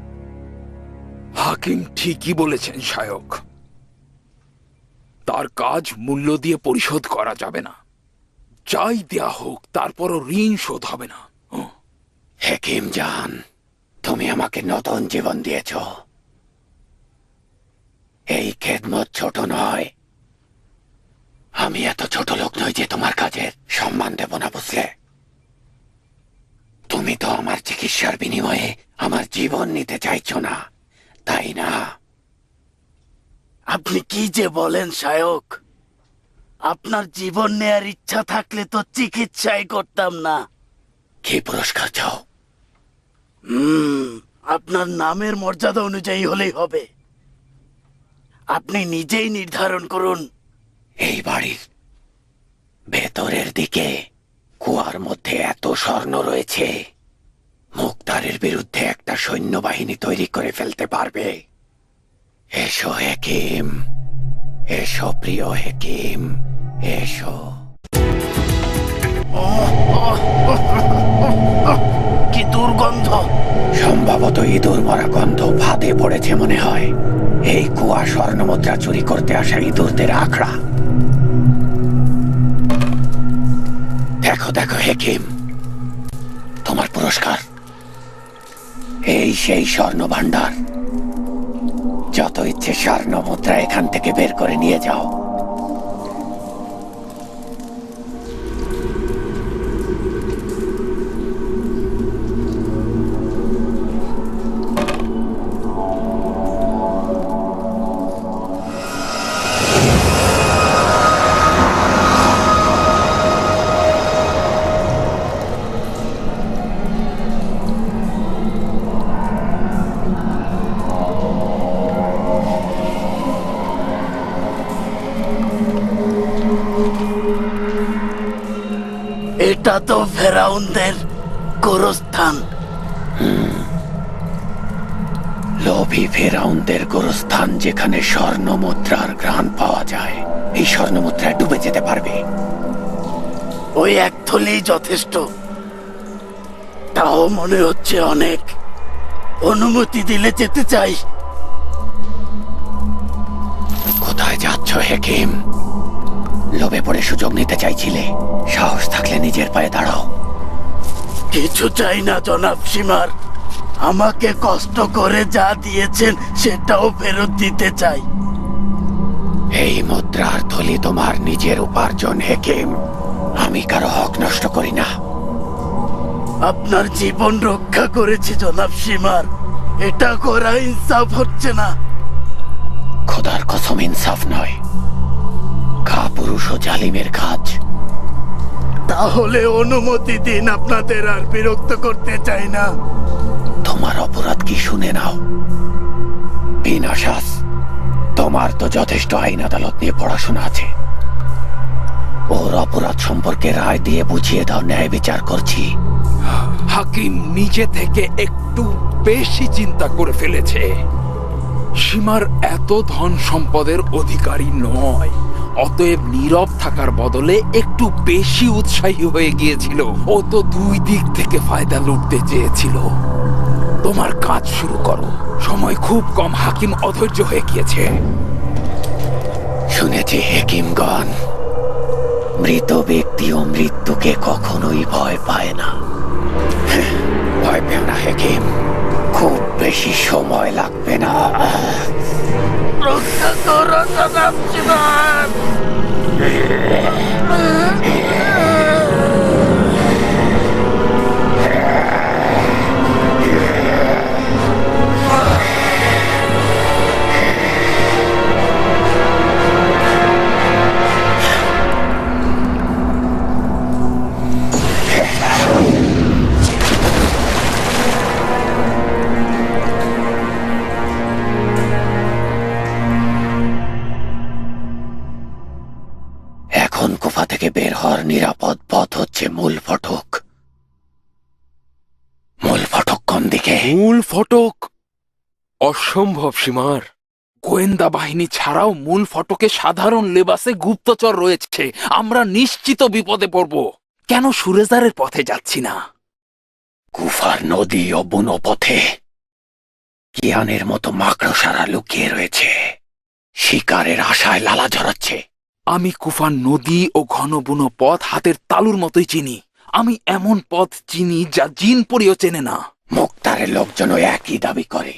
হাকিম ঠিকই বলেছেন শায়ক, তার কাজ মূল্য দিয়ে পরিশোধ করা যাবে না। যাই দেয়া হোক তারপরও ঋণ শোধ হবে না। হেকিম জান, তুমি আমাকে নতুন জীবন দিয়েছ। এই খেদমত ছোট নয়। আমি এত ছোট লোক নই যে তোমার কাজের সম্মান দেব না, বুঝলে? তুমি তো আমার চিকিৎসার বিনিময়ে আমার জীবন নিতে চাইছো না, তাই না? আপনি কি যে বলেন শায়ক, আপনার জীবন নেয়ার ইচ্ছা থাকলে তো চিকিৎসাই করতাম না। কি পুরস্কার চাও? আপনার নামের মর্যাদা অনুযায়ী হলেই হবে। আপনি নিজেই নির্ধারণ করুন। এই বাড়ির ভেতরের দিকে কুয়ার মধ্যে এত স্বর্ণ রয়েছে, মুক্তারের বিরুদ্ধে একটা সৈন্যবাহিনী তৈরি করে ফেলতে পারবে। এসো হেকিম, এসো প্রিয় হেকিম, এসো। কি দুর্গন্ধ! সম্ভবত ইঁদুর মরা গন্ধ ভাতে পড়েছে মনে হয়। এই কুয়া স্বর্ণমুদ্রা চুরি করতে আসা ইঁদুরদের আখড়া। দেখো দেখো হেকিম, তোমার পুরস্কার। এই সেই স্বর্ণ ভাণ্ডার। যত ইচ্ছে স্বর্ণ মুদ্রা এখান থেকে বের করে নিয়ে যাও। এটা তো ফেরাউনদের গোরস্থান। লোভী ফেরাউনদের গোরস্থান, যেখানে স্বর্ণ মুদ্রার ঘ্রাণ পাওয়া যায়। এই স্বর্ণ মুদ্রায় ডুবে যেতে পারবে। ওই এক থলেই যথেষ্ট। তাও মনে হচ্ছে অনেক। অনুমতি দিলে যেতে চাই। কোথায় যাচ্ছ হেকিম? লোভে পড়ে সুযোগ নিতে চাইছিলে, সাহস থাকলে নিজের পায়ে দাঁড়াও। কিছু চাই না জনাব সীমার, আমাকে কষ্ট করে যা দিয়েছেন সেটাও ফেরত দিতে চাই। এই মুদ্রার থলি তোমার নিজের উপার্জন হেকিম, আমি কারো হক নষ্ট করি না। আপনার জীবন রক্ষা করেছি জনাব সীমার, এটা করা ইনসাফ হচ্ছে না। খোদার কসম ইনসাফ নয়, কাপুরুষ ও জালিমের কাজ। তাহলে অনুমতি দিন, আপনাদের আর বিরক্ত করতে চাই না। তোমার অপরাধ কি শুনে নাও। বিনাশাস, তোমার তো যথেষ্ট আইন আদালত নিয়ে পড়াশোনা আছে। ওর অপরাধ সম্পর্কে রায় দিয়ে বুঝিয়ে দাও, ন্যায় বিচার করছি। হাকিম নিজে থেকে একটু বেশি চিন্তা করে ফেলেছে। সীমার এত ধন সম্পদের অধিকারী নয়। অতএব নীরব থাকার বদলে একটু বেশি উৎসাহী হয়ে গিয়েছিল। ও তো দুই দিক থেকে ফায়দা লুটতে চেয়েছিল। তোমার কাজ শুরু করো, সময় খুব কম। হাকিম অধৈর্য হয়ে গিয়েছে। শুনেছি হেকিমগণ, মৃত ব্যক্তিও মৃত্যুকে কখনোই ভয় পায় না। ভয় পেও না হেকিম, খুব বেশি সময় লাগবে না। রক্ষা করো জনাব শিমার। এখন কুফা থেকে বের হওয়ার নিরাপদ পথ হচ্ছে মূল ফটক। মূল ফটক কোন দিকে? মূল ফটক অসম্ভব সীমার। গোয়েন্দা বাহিনী ছাড়াও মূল ফটকে সাধারণ লেবাসে গুপ্তচর রয়েছে। আমরা নিশ্চিত বিপদে পড়ব। কেন সুরেজারের পথে যাচ্ছি না? কুফার নদী ও বুনো পথে কিয়ানের মতো মাকড়সারা লুকিয়ে রয়েছে, শিকারের আশায় লালা ঝরাচ্ছে। আমি কুফার নদী ও ঘন বুনো পথ হাতের তালুর মতোই চিনি। আমি এমন পথ চিনি যা জিন পরিও চেনে না। মুক্তারের লোকজনও একই দাবি করে।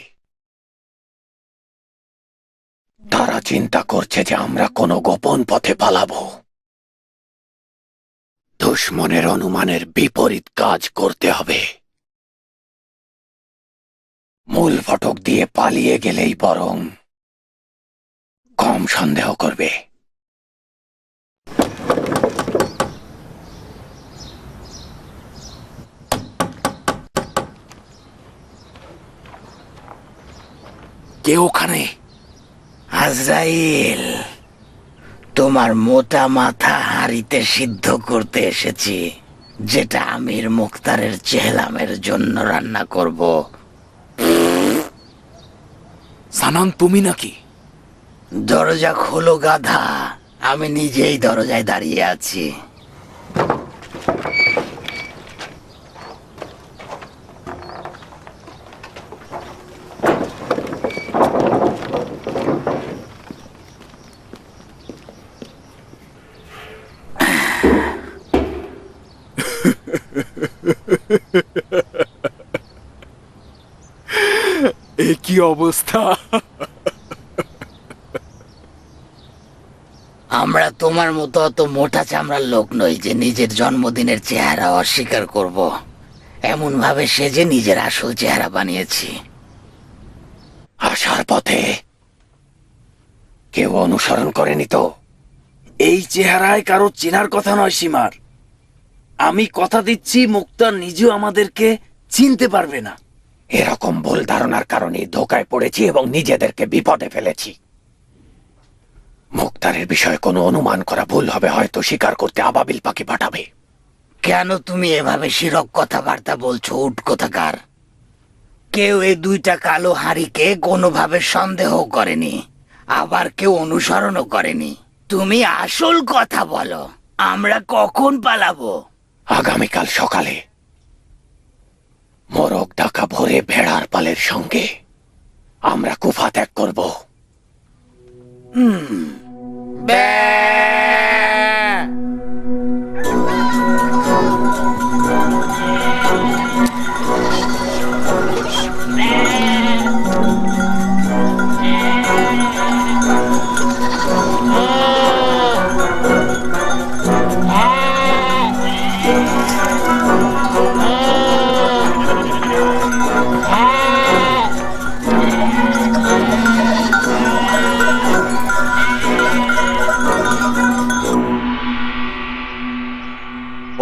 তারা চিন্তা করছে যে আমরা কোনো গোপন পথে পালাবো। দুশ্মনের অনুমানের বিপরীত কাজ করতে হবে। মূল ফটক দিয়ে পালিয়ে গেলেই বরং কম সন্দেহ করবে। কে ওখানে? আজরাইল, তোমার মোটা মাথা হাঁড়িতে সিদ্ধ করতে এসেছি, যেটা আমির মুখতারের চেহলামের জন্য রান্না করব। সানান, তুমি নাকি? দরজা খোলো গাধা, আমি নিজেই দরজায় দাঁড়িয়ে আছি। এ কি অবস্থা? আমরা তোমার মতো অত মোটা চামড়ার লোক নই যে নিজের জন্মদিনের চেহারা অস্বীকার করব। এমন ভাবে সেজে নিজের আসল চেহারা বানিয়েছি। আসার পথে কেউ অনুসরণ করেনি তো? এই চেহারায় কারো চেনার কথা নয় সীমার। আমি কথা দিচ্ছি মুক্তার নিজেও আমাদেরকে চিনতে পারবে না। এরকম ভুল ধারণার কারণে ধোকায় পড়েছি এবং নিজেদেরকে বিপদে ফেলেছি। মুক্তারের বিষয়ে কোনো অনুমান করা ভুল হবে, হয়তো শিকার করতে আবাবিল পাখি পাঠাবে। কেন তুমি এভাবে শিরক কথাবার্তা বলছো উট কোথাকার? কেউ এই দুইটা কালো হাঁড়িকে কোনোভাবে সন্দেহ করেনি, আবার কেউ অনুসরণও করেনি। তুমি আসল কথা বলো, আমরা কখন পালাবো? আগামীকাল সকালে মোরগ ডাকা ভোরে ভেড়ার পালের সঙ্গে আমরা কুফা ত্যাগ করব।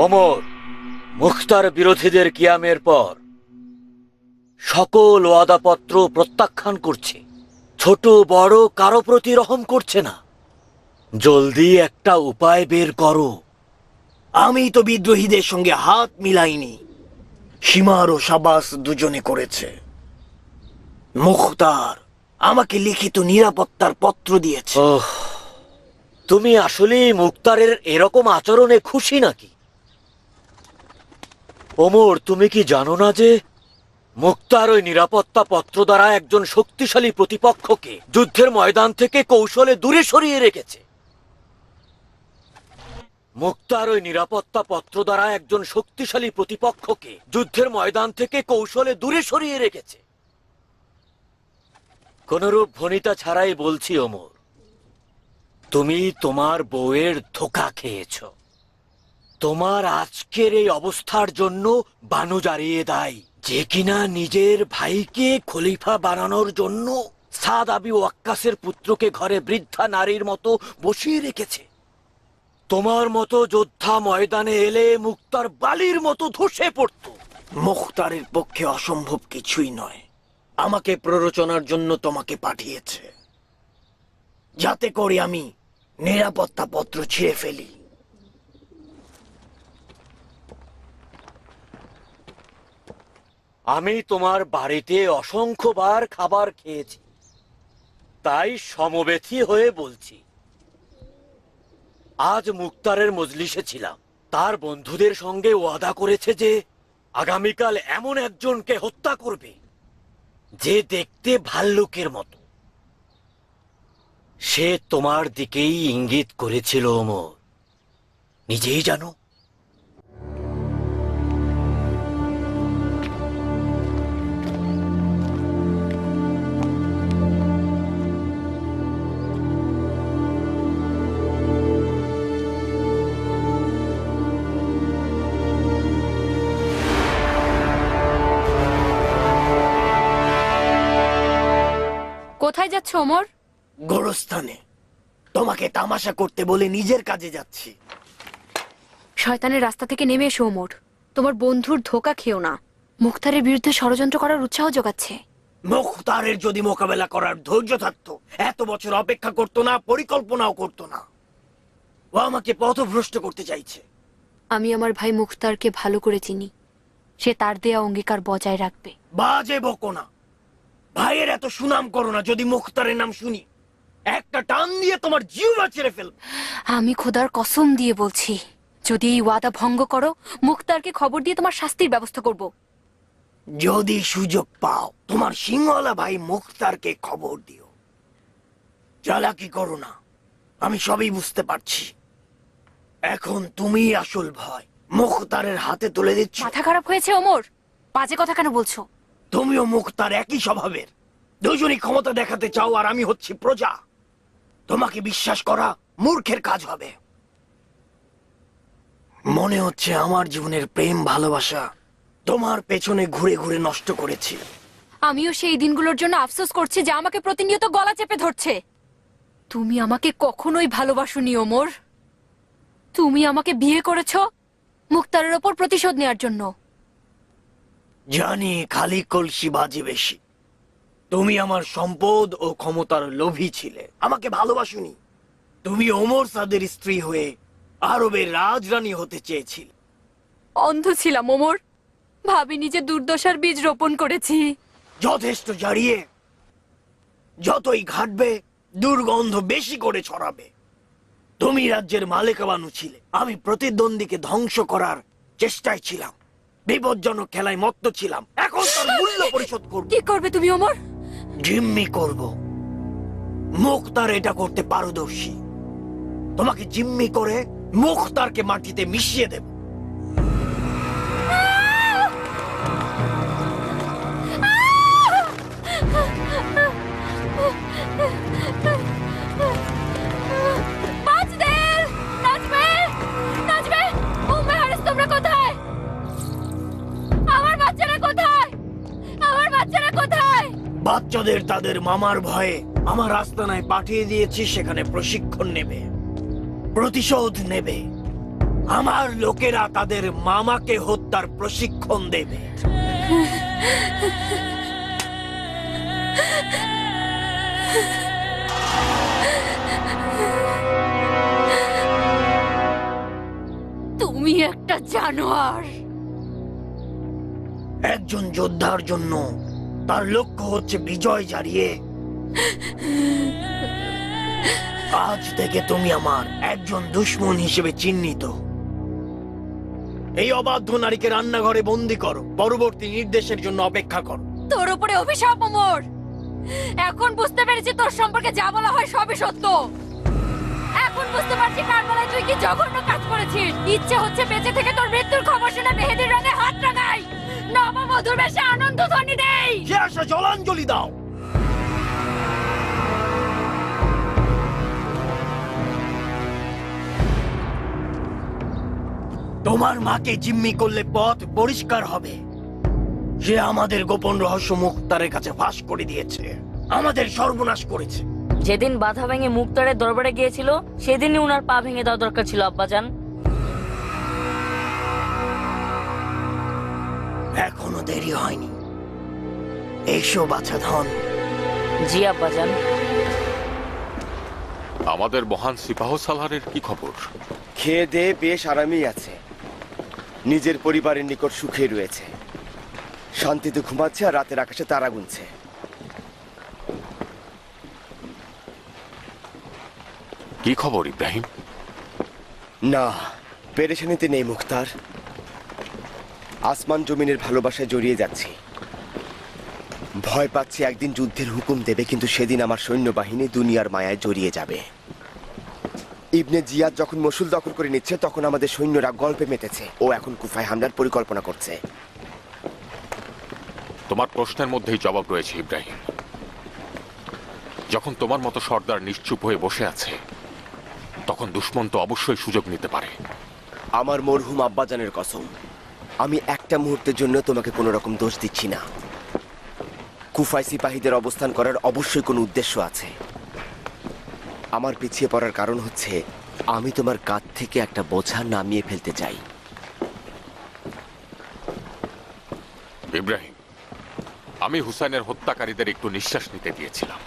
ওমর, মুখতার বিরোধীদের কিয়ামের পর সকল ওয়াদাপত্র প্রত্যাখ্যান করছে। ছোট বড় কারো প্রতি রহম করছে না। জলদি একটা উপায় বের করো। আমি তো বিদ্রোহীদের সঙ্গে হাত মিলাইনি, সীমার ও শাবাস দুজনে করেছে। মুখতার আমাকে লিখিত নিরাপত্তার পত্র দিয়েছে। তুমি আসলে মুক্তারের এরকম আচরণে খুশি নাকি? ওমর, তুমি কি জানো না যে মুক্তার ওই নিরাপত্তা পত্র দ্বারা একজন শক্তিশালী প্রতিপক্ষকে যুদ্ধের ময়দান থেকে কৌশলে দূরে সরিয়ে রেখেছে? মুক্তার ওই নিরাপত্তা পত্র দ্বারা একজন শক্তিশালী প্রতিপক্ষকে যুদ্ধের ময়দান থেকে কৌশলে দূরে সরিয়ে রেখেছে। কোনরূপ ভনিতা ছাড়াই বলছি ওমর, তুমি তোমার বউয়ের ধোঁকা খেয়েছ। তোমার আজকের এই অবস্থার জন্য বানু জারিয়ে দায়ী, যে কিনা নিজের ভাইকে খলিফা বানানোর জন্য সাদ আবি ওয়াক্কাসের পুত্রকে ঘরে বৃদ্ধা নারীর মতো বসিয়ে রেখেছে। তোমার মতো যোদ্ধা ময়দানে এলে মুক্তার বালির মতো ধসে পড়ত। মুক্তারের পক্ষে অসম্ভব কিছুই নয়। আমাকে প্ররোচনার জন্য তোমাকে পাঠিয়েছে, যাতে করে আমি নিরাপত্তা পত্র ছিঁড়ে ফেলি। আমি তোমার বাড়িতে অসংখ্যবার খাবার খেয়েছি, তাই সমবেথী হয়ে বলছি। আজ মুক্তারের মজলিসে ছিলাম, তার বন্ধুদের সঙ্গে ওয়াদা করেছে যে আগামীকাল এমন একজনকে হত্যা করবে যে দেখতে ভাল্লুকের মতো। সে তোমার দিকেই ইঙ্গিত করেছিল ওমর, নিজেই জানো। কোথায় যাচ্ছ ওমর? গোরস্থানে তোমাকে তামাশা করতে বলে নিজের কাজে যাচ্ছি। শয়তানের রাস্তা থেকে নেমে এসো ওমর। তোমার বন্ধুর ধোঁকা খেও না। মুখতারের বিরুদ্ধে ষড়যন্ত্র করার উৎসাহ যোগাচ্ছে। মুখতারের যদি মোকাবেলা করার ধৈর্য থাকতো, এত বছর অপেক্ষা করতো না, পরিকল্পনাও করতো না। ও আমাকে পথভ্রষ্ট করতে চাইছে। আমি আমার ভাই মুখতারকে ভালো করে চিনি। সে তার দেয়া অঙ্গীকার বজায় রাখবে। বাজে বকো না। ভাইয়ের এত সুনাম করো না। যদি মুখতারের নাম শুনি, একটা টান দিয়ে তোমার জিহ্বা ছেড়ে ফেলবো। আমি খোদার কসম দিয়ে বলছি, যদি এই ওয়াদা ভঙ্গ করো, মুখতারকে খবর দিয়ে তোমার শাস্তির ব্যবস্থা করব। যদি সুযোগ পাও, তোমার সিংহলা ভাই মুখতারকে খবর দিও। চালাকি করো না, আমি সবই বুঝতে পারছি। এখন তুমি আসল ভয় মুখতারের হাতে তুলে দিচ্ছ। মাথা খারাপ হয়েছে ওমর? বাজে কথা কেন বলছো? তুমিও মুখতার একই স্বভাবের। দুজনই ক্ষমতা দেখাতে চাও, আর আমি হচ্ছি প্রজা। তোমাকে বিশ্বাস করা মূর্খের কাজ হবে। মনে হচ্ছে আমার জীবনের প্রেম ভালোবাসা তোমার পেছনে ঘুরে ঘুরে নষ্ট করেছি। আমিও সেই দিনগুলোর জন্য আফসোস করছি যে আমাকে প্রতিনিয়ত গলা চেপে ধরছে। তুমি আমাকে কখনোই ভালোবাসোনি ওমর। তুমি আমাকে বিয়ে করেছো মুখতারের ওপর প্রতিশোধ নেওয়ার জন্য। জানি খালি কলসি বাজে বেশি। তুমি আমার সম্পদ ও ক্ষমতার লোভী ছিলে, আমাকে ভালোবাসুনি। তুমি ওমর সাদের স্ত্রী হয়ে আরবের রাজরানী হতে চেয়েছিলে। অন্ধ ছিলাম ওমর, ভাবিনি যে দুর্দশার বীজ রোপণ করেছি। যথেষ্ট জারিয়ে যতই ঘাটবে দুর্গন্ধ বেশি করে ছড়াবে। তুমি রাজ্যের মালিকা বানু ছিলে, আমি প্রতিদ্বন্দ্বীকে ধ্বংস করার চেষ্টায় ছিলাম। বিপজ্জনক খেলায় মত্ত ছিলাম। এখন তার মূল্য পরিশোধ করব। কি করবে তুমি ওমর? জিম্মি করব। মুখতার এটা করতে পারদর্শী। তোমাকে জিম্মি করে মুখতারকে মাটিতে মিশিয়ে দেব। বাচ্চাদের তাদের মামার ভয়ে আমার আস্তানায় পাঠিয়ে দিয়েছি। সেখানে প্রশিক্ষণ নেবে, প্রতিশোধ নেবে। আমার লোকেরা তাদের মামাকে হত্যার প্রশিক্ষণ দেবে। তুমি একটা জানোয়ার। একজন যোদ্ধার জন্য তার লক্ষ্য হচ্ছে বিজয় জারিয়ে আজ থেকে তুমি আমার একজন দুশমন হিসেবে চিহ্নিত। এই অবাধ্য নারীকে রান্নাঘরে বন্দি করো, পরবর্তী নির্দেশের জন্য অপেক্ষা করো। তোর উপরে অভিশাপ ওমর। এখন বুঝতে পেরেছি তোর সম্পর্কে যা বলা হয় সবই সত্য। এখন বুঝতে পারছি কারবালায় তুই কি জঘন্য কাজ করেছিস। ইচ্ছে হচ্ছে বেঁচে থেকে তোর মৃত্যুর খবর শুনে মেহেদির রঙে হাত লাগাই, নববধূর বেশে আনন্দ ধ্বনি দেই। সে জলাঞ্জলি দাও। তোমার মাকে জিম্মি করলে পথ পরিষ্কার হবে। সে আমাদের গোপন রহস্য মুক্তারের কাছে ফাঁস করে দিয়েছে, আমাদের সর্বনাশ করেছে। যেদিন বাধা ভেঙে মুক্তারের দরবারে গিয়েছিল সেদিনই উনার পা ভেঙে দেওয়া দরকার ছিল আব্বাজান। এখনো দেরি হয়নি, এসো বাছা ধন। জি আব্বাজান। আমাদের মহান সিপাহ সালারের কি খবর? খেয়ে দেয়ে বেশ আরামেই আছে, নিজের পরিবারের নিকট সুখে রয়েছে, শান্তিতে ঘুমাচ্ছে আর রাতের আকাশে তারা গুনছে। কি খবর ইব্রাহিম? না, পেরেশানিতে নেই মুখতার। আসমান জমিনের ভালোবাসায় জড়িয়ে যাচ্ছি। ভয় পাচ্ছি একদিন যুদ্ধের হুকুম দেবে, কিন্তু সেদিন আমার সৈন্যবাহিনী দুনিয়ার মায়ায় জড়িয়ে যাবে। ইবনে জিয়াদ যখন মসুল দখল করে নিচ্ছে তখন আমাদের সৈন্যরা গল্পে মেতেছে। ও এখন কুফায় হামলার পরিকল্পনা করছে। তোমার প্রশ্নের মধ্যেই জবাব রয়েছে ইব্রাহিম। যখন তোমার মতো সর্দার নিশ্চুপ হয়ে বসে আছে তখন দুশমন তো অবশ্যই সুযোগ নিতে পারে। আমার মরহুম আব্বাজানের কসম, আমি একটা মুহূর্তের জন্য তোমাকে কোনো রকম দোষ দিচ্ছি না। কুফায় সিপাহীদের অবস্থান করার অবশ্যই কোনো উদ্দেশ্য আছে। আমার পিছিয়ে পড়ার কারণ হচ্ছে আমি তোমার কাঁধ থেকে একটা বোঝা নামিয়ে ফেলতে চাই। ইব্রাহিম, আমি হুসাইনের হত্যাকারীদের একটু নিঃশ্বাস নিতে দিয়েছিলাম,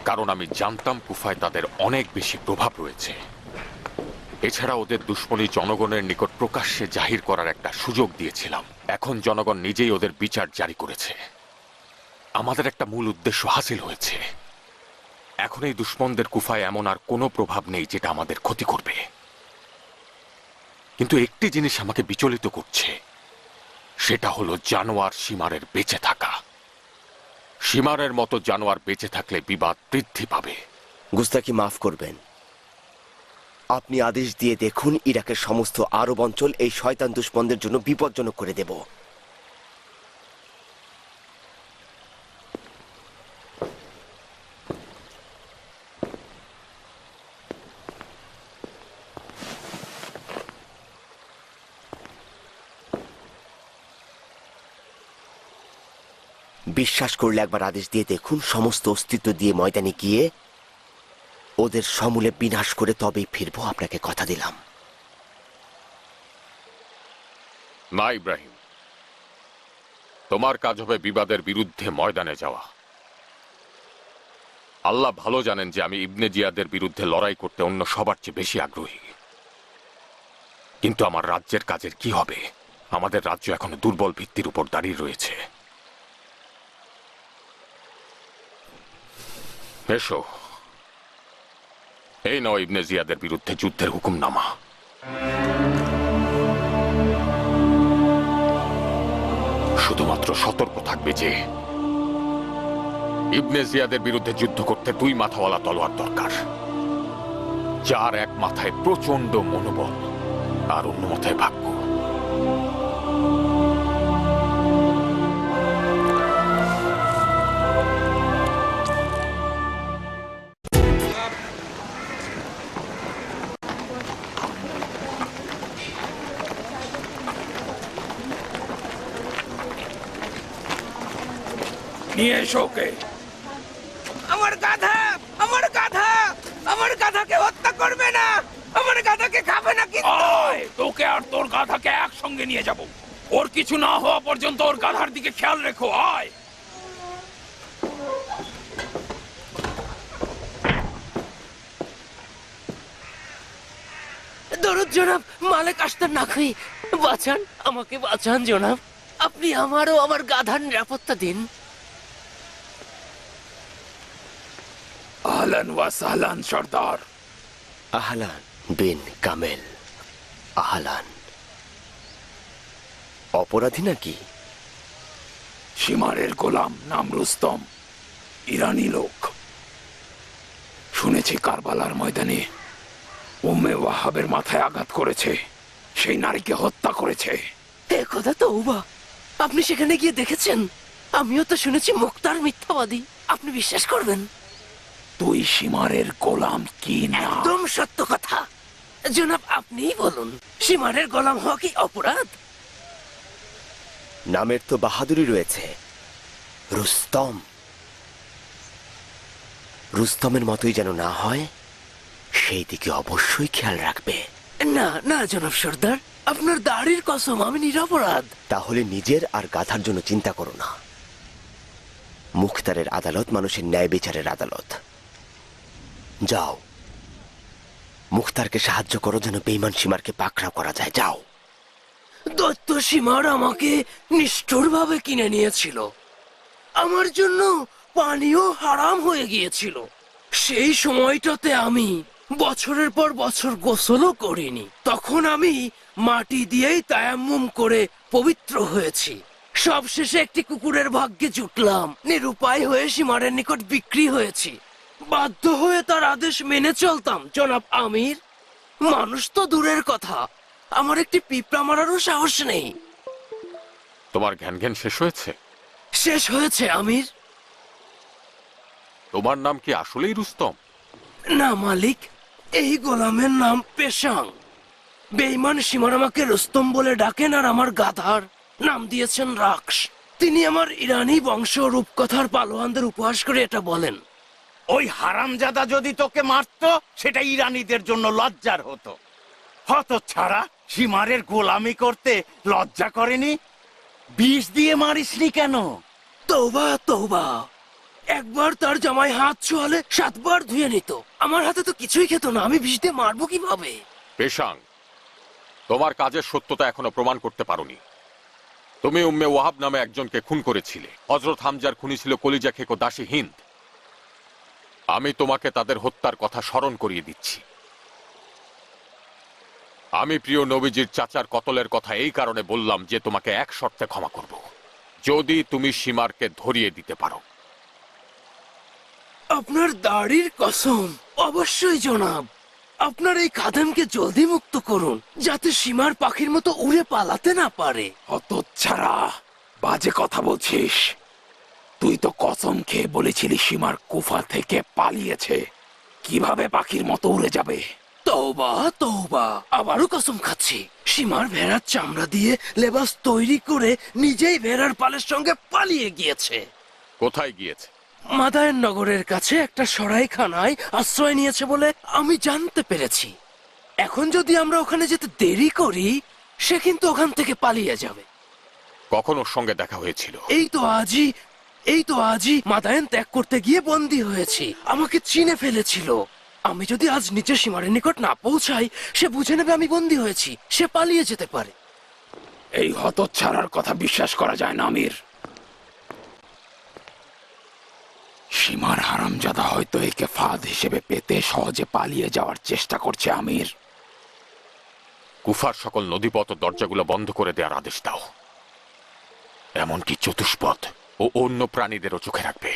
কারণ আমি জানতাম কুফায় তাদের অনেক বেশি প্রভাব রয়েছে। এছাড়া ওদের দুশমনী জনগণের নিকট প্রকাশ্যে জাহির করার একটা সুযোগ দিয়েছিলাম। এখন জনগণ নিজেই ওদের বিচার জারি করেছে। আমাদের একটা মূল উদ্দেশ্য হাসিল হয়েছে। এখন এই দুশমনদের কুফায় এমন আর কোনো প্রভাব নেই যেটা আমাদের ক্ষতি করবে। কিন্তু একটি জিনিস আমাকে বিচলিত করছে, সেটা হলো জানোয়ার সীমারের বেঁচে থাকা। সীমারের মতো জানোয়ার বেঁচে থাকলে বিবাদ বৃদ্ধি পাবে। গুস্তাকি মাফ করবেন, আপনি আদেশ দিয়ে দেখুন ইরাকের সমস্ত আরব অঞ্চল এই শয়তান দুশমনদের জন্য বিপজ্জনক করে দেব। বিশ্বাস করলে একবার আদেশ দিয়ে দেখুন, সমস্ত অস্তিত্ব দিয়ে ময়দানে গিয়ে ওদের সমূলে বিনাশ করে তবেই ফিরবো, আপনাকে কথা দিলাম। না ইব্রাহিম, তোমার কাজ হবে বিবাদের বিরুদ্ধে ময়দানে যাওয়া। আল্লাহ ভালো জানেন যে আমি ইবনে জিয়াদের বিরুদ্ধে লড়াই করতে অন্য সবার চেয়ে বেশি আগ্রহী। কিন্তু আমার রাজ্যের কাজের কি হবে? আমাদের রাজ্য এখনো দুর্বল ভিত্তির উপর দাঁড়িয়ে রয়েছে। এসো, এই নাও ইবনে জিয়াদের বিরুদ্ধে যুদ্ধের হুকুমনামা। শুধুমাত্র সতর্ক থাকবে যে ইবনে জিয়াদের বিরুদ্ধে যুদ্ধ করতে 2 মাথাওয়ালা তলোয়ার দরকার, যার এক মাথায় প্রচন্ড মনোবল আর অন্য মাথায় ভাগ্য। নিয়ে এসো ওকে। আমার গাধা, আমার গাধা, আমার গাধাকে হত্যা করবে না, আমার গাধাকে খাবে না কিন্তু। তোকে আর তোর গাধাকে একসঙ্গে নিয়ে যাব। ওর কিছু না হওয়া পর্যন্ত ওর গাধার দিকে খেয়াল রেখো। আয়। দরুদ জনাব, মালিক আস্তার নাখি, বাঁচান, আমাকে বাঁচান জনাব। আপনি আমারও আমার গাধার নিরাপত্তা দিন। আহলান ওয়া সাহলান সর্দার। আহলান বিন কামেল। আহলান। অপরাধী নাকি? সীমারের গোলাম, নাম রুস্তম, ইরানি লোক। শুনেছি কারবালার ময়দানে উম্মে ওয়াহাবের মাথায় আঘাত করেছে, সেই নারীকে হত্যা করেছে। এ কথা তো উবা, আপনি সেখানে গিয়ে দেখেছেন? আমিও তো শুনেছি মুক্তার মিথ্যাবাদী। আপনি বিশ্বাস করবেন? তুই সীমারের গোলাম কি না? একদম সত্য কথা। জনাব, আপনিই বলুন, সীমারের গোলাম হওয়া কি অপরাধ? নামের তো বাহাদুরি রয়েছে, রুস্তম। রুস্তমের মতোই যেন না হয়, সেই দিকে অবশ্যই খেয়াল রাখবে। না না জনাব সর্দার, আপনার দাড়ির কসম, আমি নিরপরাধ। তাহলে নিজের আর গাধার জন্য চিন্তা করো না। মুখতারের আদালত মানুষের ন্যায় বিচারের আদালত। যাও, মুখতারকে সাহায্য করো যেন বেঈমান সীমারকে পাকড়াও করা যায়। যাও। দত্ত সীমার আমাকে নিষ্ঠুরভাবে কিনে নিয়েছিল। আমার জন্য পানিও হারাম হয়ে গিয়েছিল। সেই সময়টাতে আমি বছরের পর বছর গোসলও করিনি। তখন আমি মাটি দিয়েই তায়াম্মুম করে পবিত্র হয়েছি। সবশেষে একটি কুকুরের ভাগ্যে জুটলাম। নিরুপায় হয়ে সীমারের নিকট বিক্রি হয়েছি। বাধ্য হয়ে তার আদেশ মেনে চলতাম। জনাব আমির, মানুষ তো দূরের কথা, আমার একটি পিঁপড়া মারারও সাহস নেই। তোমার জ্ঞান জ্ঞান শেষ হয়েছে? শেষ হয়েছে আমির। তোমার নাম কি আসলেই রুস্তম? না মালিক, এই গোলামের নাম পেশাং। বেঈমান সীমার আমাকে রুস্তম বলে ডাকেন, আর আমার গাধার নাম দিয়েছেন রাক্স। তিনি আমার ইরানি বংশ রূপকথার পালোয়ানদের উপহাস করে এটা বলেন। ওই হারামজাদা যদি তোকে মারতো, সেটা ইরানিদের জন্য লজ্জার হতো। হতচ্ছাড়া, সীমারের গোলামি করতে লজ্জা করেনি? বিষ দিয়ে মারিসনি কেন? তৌবা তৌবা, একবার তার জামাই হাত ছোঁয়ালে 7 বার ধুয়ে নিত। আমার হাতে তো কিছুই খেত না, আমি বিষ দিয়ে মারবো কিভাবে? পেশাং, তোমার কাজের সত্যতা এখনো প্রমাণ করতে পারোনি। তুমি উম্মে ওয়াহাব নামে একজনকে খুন করেছিলে। হযরত হামজার খুনি ছিল কলিজা খেকো দাসী হিন্দ। আমি তোমাকে তাদের হত্যার কথা স্মরণ করিয়ে দিচ্ছি। আমি প্রিয় নবীজির চাচার কতলের কথা এই কারণে বললাম যে তোমাকে এক শর্তে ক্ষমা করব, যদি তুমি সীমারকে ধরিয়ে দিতে পারো। আপনার দাড়ির কসম, অবশ্যই জনাব। আপনার এই খাদেমকে জলদি মুক্ত করুন, যাতে সীমার পাখির মতো উড়ে পালাতে না পারে। হতচ্ছাড়া, বাজে কথা বলছিস। তুই তো কসম খেয়ে বলেছিলি সীমার কুফা থেকে পালিয়েছে। কিভাবে পাখির মতো উড়ে যাবে? তওবা তওবা, আবারও কসম খাচ্ছি। সীমার ভেড়ার চামড়া দিয়ে লেবাস তৈরি করে নিজেই ভেড়ার পালের সঙ্গে পালিয়ে গিয়েছে। কোথায় গিয়েছে? মাদায়েন নগরের কাছে একটা সরাইখানায় আশ্রয় নিয়েছে বলে আমি জানতে পেরেছি। এখন যদি আমরা ওখানে যেতে দেরি করি, সে কিন্তু ওখান থেকে পালিয়ে যাবে। কখন ওর সঙ্গে দেখা হয়েছিল? এই তো আজই মাদায়েন ত্যাগ করতে গিয়ে বন্দী হয়েছি। আমাকে চিনে ফেলেছিল। আমি যদি আজ নিচে সীমারের নিকট না পৌঁছাই, সে বুঝে নেবে আমি বন্দী হয়েছি। সে পালিয়ে যেতে পারে। এই হতচ্ছাড়ার কথা বিশ্বাস করা যায় না আমির। সীমার হারামজাদা হয়তো একে ফাঁদ হিসেবে পেতে সহজে পালিয়ে যাওয়ার চেষ্টা করছে আমির। কুফার সকল নদীপথ ও দরজাগুলো বন্ধ করে দেওয়ার আদেশ দাও। এমনকি চতুষ্পথ ও অন্য প্রাণীদেরও চোখে রাখবে।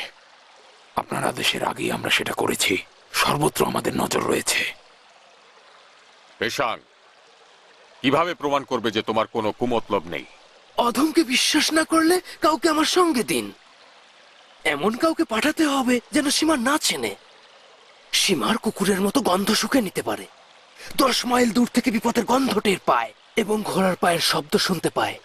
আপনার আদেশের আগেই আমরা সেটা করেছি। সর্বত্র আমাদের নজর রয়েছে। পেশাং, কিভাবে প্রমাণ করবে যে তোমার কোনো কুমতলব নেই? অধমকে বিশ্বাস না করলে কাউকে আমার সঙ্গে দিন। এমন কাউকে পাঠাতে হবে যেন সীমা না চেনে। সীমার কুকুরের মতো গন্ধ শুকে নিতে পারে। 10 মাইল দূর থেকে বিপদের গন্ধ টের পায় এবং ঘোড়ার পায়ের শব্দ শুনতে পায়।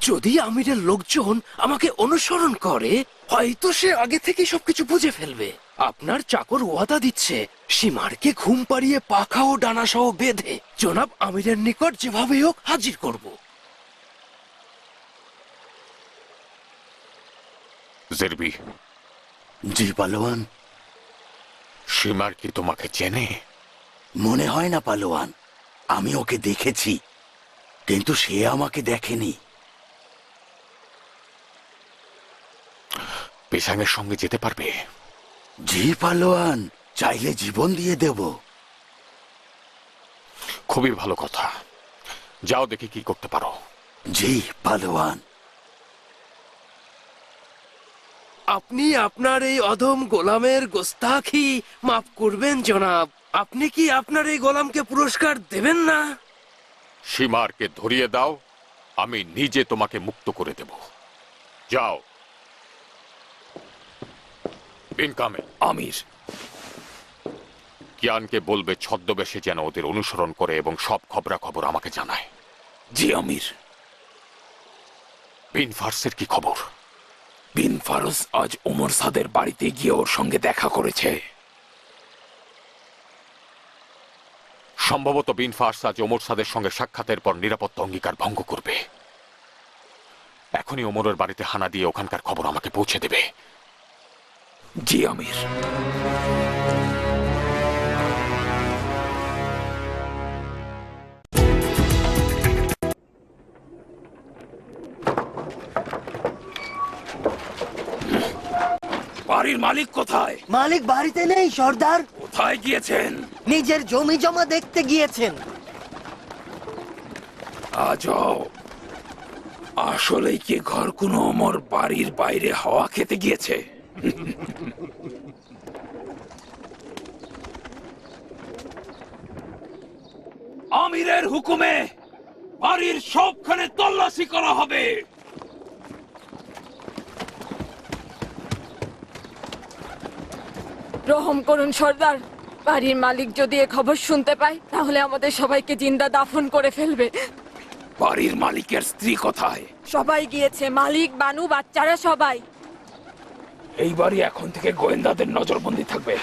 যদি আমিরের লোকজন আমাকে অনুসরণ করে, হয়তো সে আগে থেকেই সবকিছু বুঝে ফেলবে। আপনার চাকর ওয়াদা দিচ্ছে সীমারকে ঘুম পাড়িয়ে পাখা ও ডানা সহ বেঁধে জনাব আমিরের নিকট যেভাবে হোক হাজির করব। জেরবি। জি পালোয়ান। সীমার কি তোমাকে চেনে? মনে হয় না পালোয়ান। আমি ওকে দেখেছি, কিন্তু সে আমাকে দেখেনি। পেশাংয়ের সঙ্গে যেতে পারবে? জি পালোয়ান, চাইলে জীবন দিয়ে দেব। খুবই ভালো কথা, যাও দেখি কি করতে পারো। জি পালোয়ান। আপনি আপনার এই অধম গোলামের গোস্তাখি মাফ করবেন জনাব। আপনি কি আপনার এই গোলামকে পুরস্কার দেবেন না? সীমারকে ধরিয়ে দাও, আমি নিজে তোমাকে মুক্ত করে দেব। যাও। বিনকামে আমির, কিয়ানকে বলবে ছদ্মবেশে যেন ওদের অনুসরণ করে এবং সব খবরাখবর আমাকে জানায়। জি আমির। বিন ফার্সের কি খবর? বিন ফারস আজ ওমর সাদের বাড়িতে গিয়ে ওর সঙ্গে দেখা করেছে। সম্ভবত বিন ফার্স আজ ওমর সাদের সঙ্গে সাক্ষাতের পর নিরাপত্তা অঙ্গীকার ভঙ্গ করবে। এখনই ওমরের বাড়িতে হানা দিয়ে ওখানকার খবর আমাকে পৌঁছে দেবে। জি আমির। বাড়ির মালিক কোথায়? মালিক বাড়িতে নেই সর্দার। কোথায় গিয়েছেন? নিজের জমি জমা দেখতে গিয়েছেন। আজও আসলেই কি ঘর কোনো অমর বাড়ির বাইরে হাওয়া খেতে গিয়েছে? আমিরের হুকুমে বাড়ির সবখানে তল্লাশি করা হবে। রহম করুন সর্দার, বাড়ির মালিক যদি এ খবর শুনতে পায় তাহলে আমাদের সবাইকে জিন্দা দাফন করে ফেলবে। বাড়ির মালিকের স্ত্রী কোথায়? সবাই গিয়েছে, মালিক, বানু, বাচ্চারা সবাই। এই বাড়ি এখন থেকে গোয়েন্দাদের নজরবন্দি থাকবে।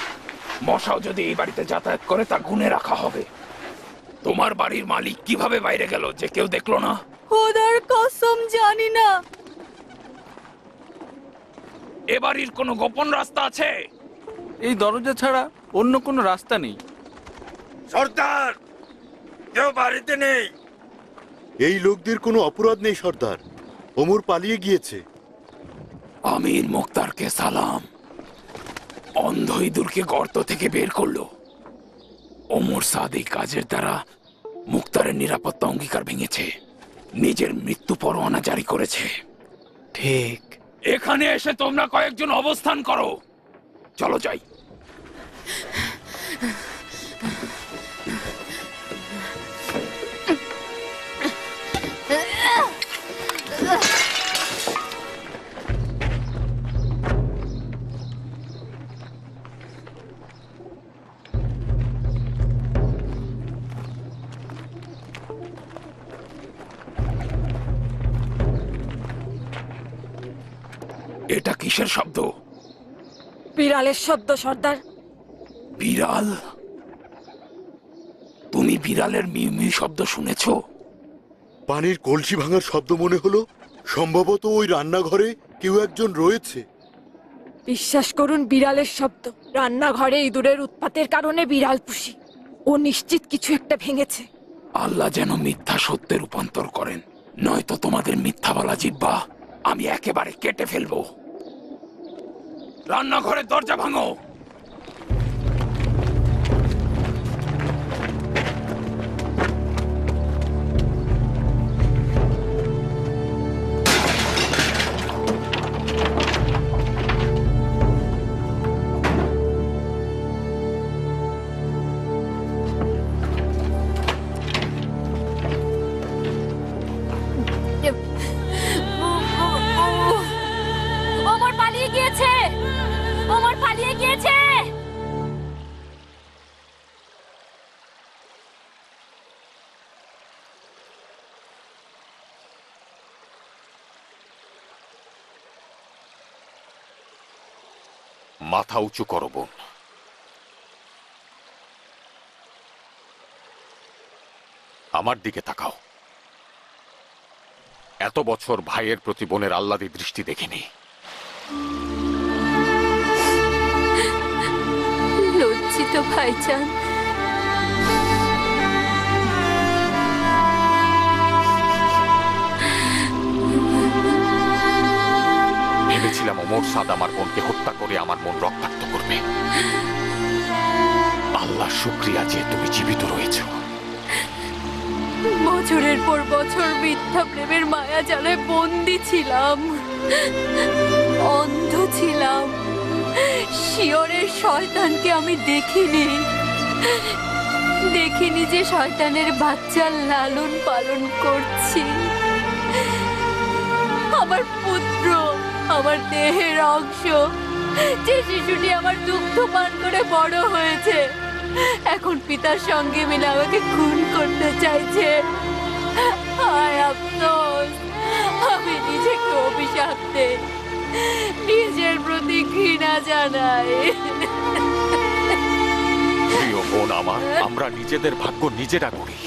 মশাও যদি এই বাড়িতে যাতায়াত করে তা গুনে রাখা হবে। তোমার বাড়ির মালিক কিভাবে বাইরে গেল যে কেউ দেখলো না? খোদার কসম জানি না। এ বাড়ির কোনো গোপন রাস্তা আছে? এই দরজা ছাড়া অন্য কোনো রাস্তা নেই। সর্দার, কেউ বাড়িতে নেই। এই লোকদের কোনো অপরাধ নেই সর্দার, ওমর পালিয়ে গিয়েছে। আমির মুক্তারকে সালাম। অন্ধ ইঁদুরকে গর্ত থেকে বের করলো। ওমর সাদ এই কাজের দ্বারা মুক্তারের নিরাপত্তা অঙ্গীকার ভেঙেছে, নিজের মৃত্যু পরোয়ানা জারি করেছে। ঠিক। এখানে এসে তোমরা কয়েকজন অবস্থান করো। চলো যাই। এটা কিসের শব্দ? বিড়ালের শব্দ সর্দার। বিড়াল? তুমি বিড়ালের মিউ মিউ শব্দ শুনেছো? পানির কলসি ভাঙার শব্দ মনে হলো। সম্ভবত ওই রান্নাঘরে কেউ একজন রয়েছে। বিশ্বাস করুন, বিড়ালের শব্দ। রান্নাঘরে ইঁদুরের উৎপাতের কারণে বিড়াল পুষি। ও নিশ্চিত কিছু একটা ভেঙেছে। আল্লাহ যেন মিথ্যা সত্যে রূপান্তর করেন, নয়তো তোমাদের মিথ্যা বলা জিহ্বা আমি একেবারে কেটে ফেলবো। রান্নাঘরের দরজা ভাঙো। ওমর পালিয়ে গিয়েছে। ওমর পালিয়ে গিয়েছে। মাথা উঁচু করো বোন। আমার দিকে তাকাও। এত বছর ভাইয়ের প্রতি বোনের আহ্লাদী দৃষ্টি দেখিনি। লজ্জিত ভাইজান। ভেবেছিলাম ওমর সাদ আমার বোনকে হত্যা করে আমার মন রক্তাক্ত করবে। আল্লাহ শুকরিয়া যে তুমি জীবিত রয়েছো। বছরের পর বছর মিথ্যা প্রেমের মায়া জালে বন্দি ছিলাম, অন্ধ ছিলাম। শিয়রের শয়তানকে আমি দেখিনি যে শয়তানের বাচ্চার লালন পালন করছি। আমার পুত্র, আমার দেহের অংশ, যে শিশুটি আমার দুগ্ধ পান করে বড় হয়েছে, এখন পিতার সঙ্গে মিলে আমাকে খুন করতে চাইছে। হায় আফসোস, আমি নিজেকে অভিশাপে নিজের প্রতি ঘৃণা জানাই। প্রিয় বোন আমার, আমরা নিজেদের ভাগ্য নিজেরা করি।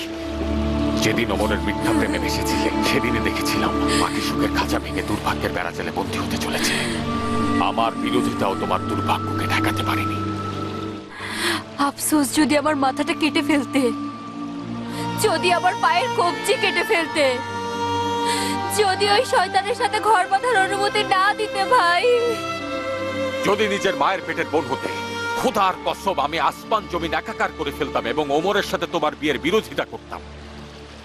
যেদিন ওমরের মিথ্যা প্রেমে ভেসেছিলে সেদিনে দেখেছিলাম বাকি সুখের খাঁচা ভেঙে দুর্ভাগ্যের বেড়াজালে বন্দী হতে চলেছে। আমার বিরোধিতাও তোমার দুর্ভাগ্যকে ঠেকাতে পারেনি। আফসোস, যদি আমার মাথাটা কেটে ফেলতে, যদি আমার পায়ের কবজি কেটে ফেলতে, যদি ওই শয়তানের সাথে ঘর বাঁধার অনুমতি না দিতে ভাই। যদি নিজের মায়ের পেটের বোন হতে, খোদার কসম আমি আসমান জমিন একাকার করে ফেলতাম এবং ওমরের সাথে তোমার বিয়ের বিরোধিতা করতাম।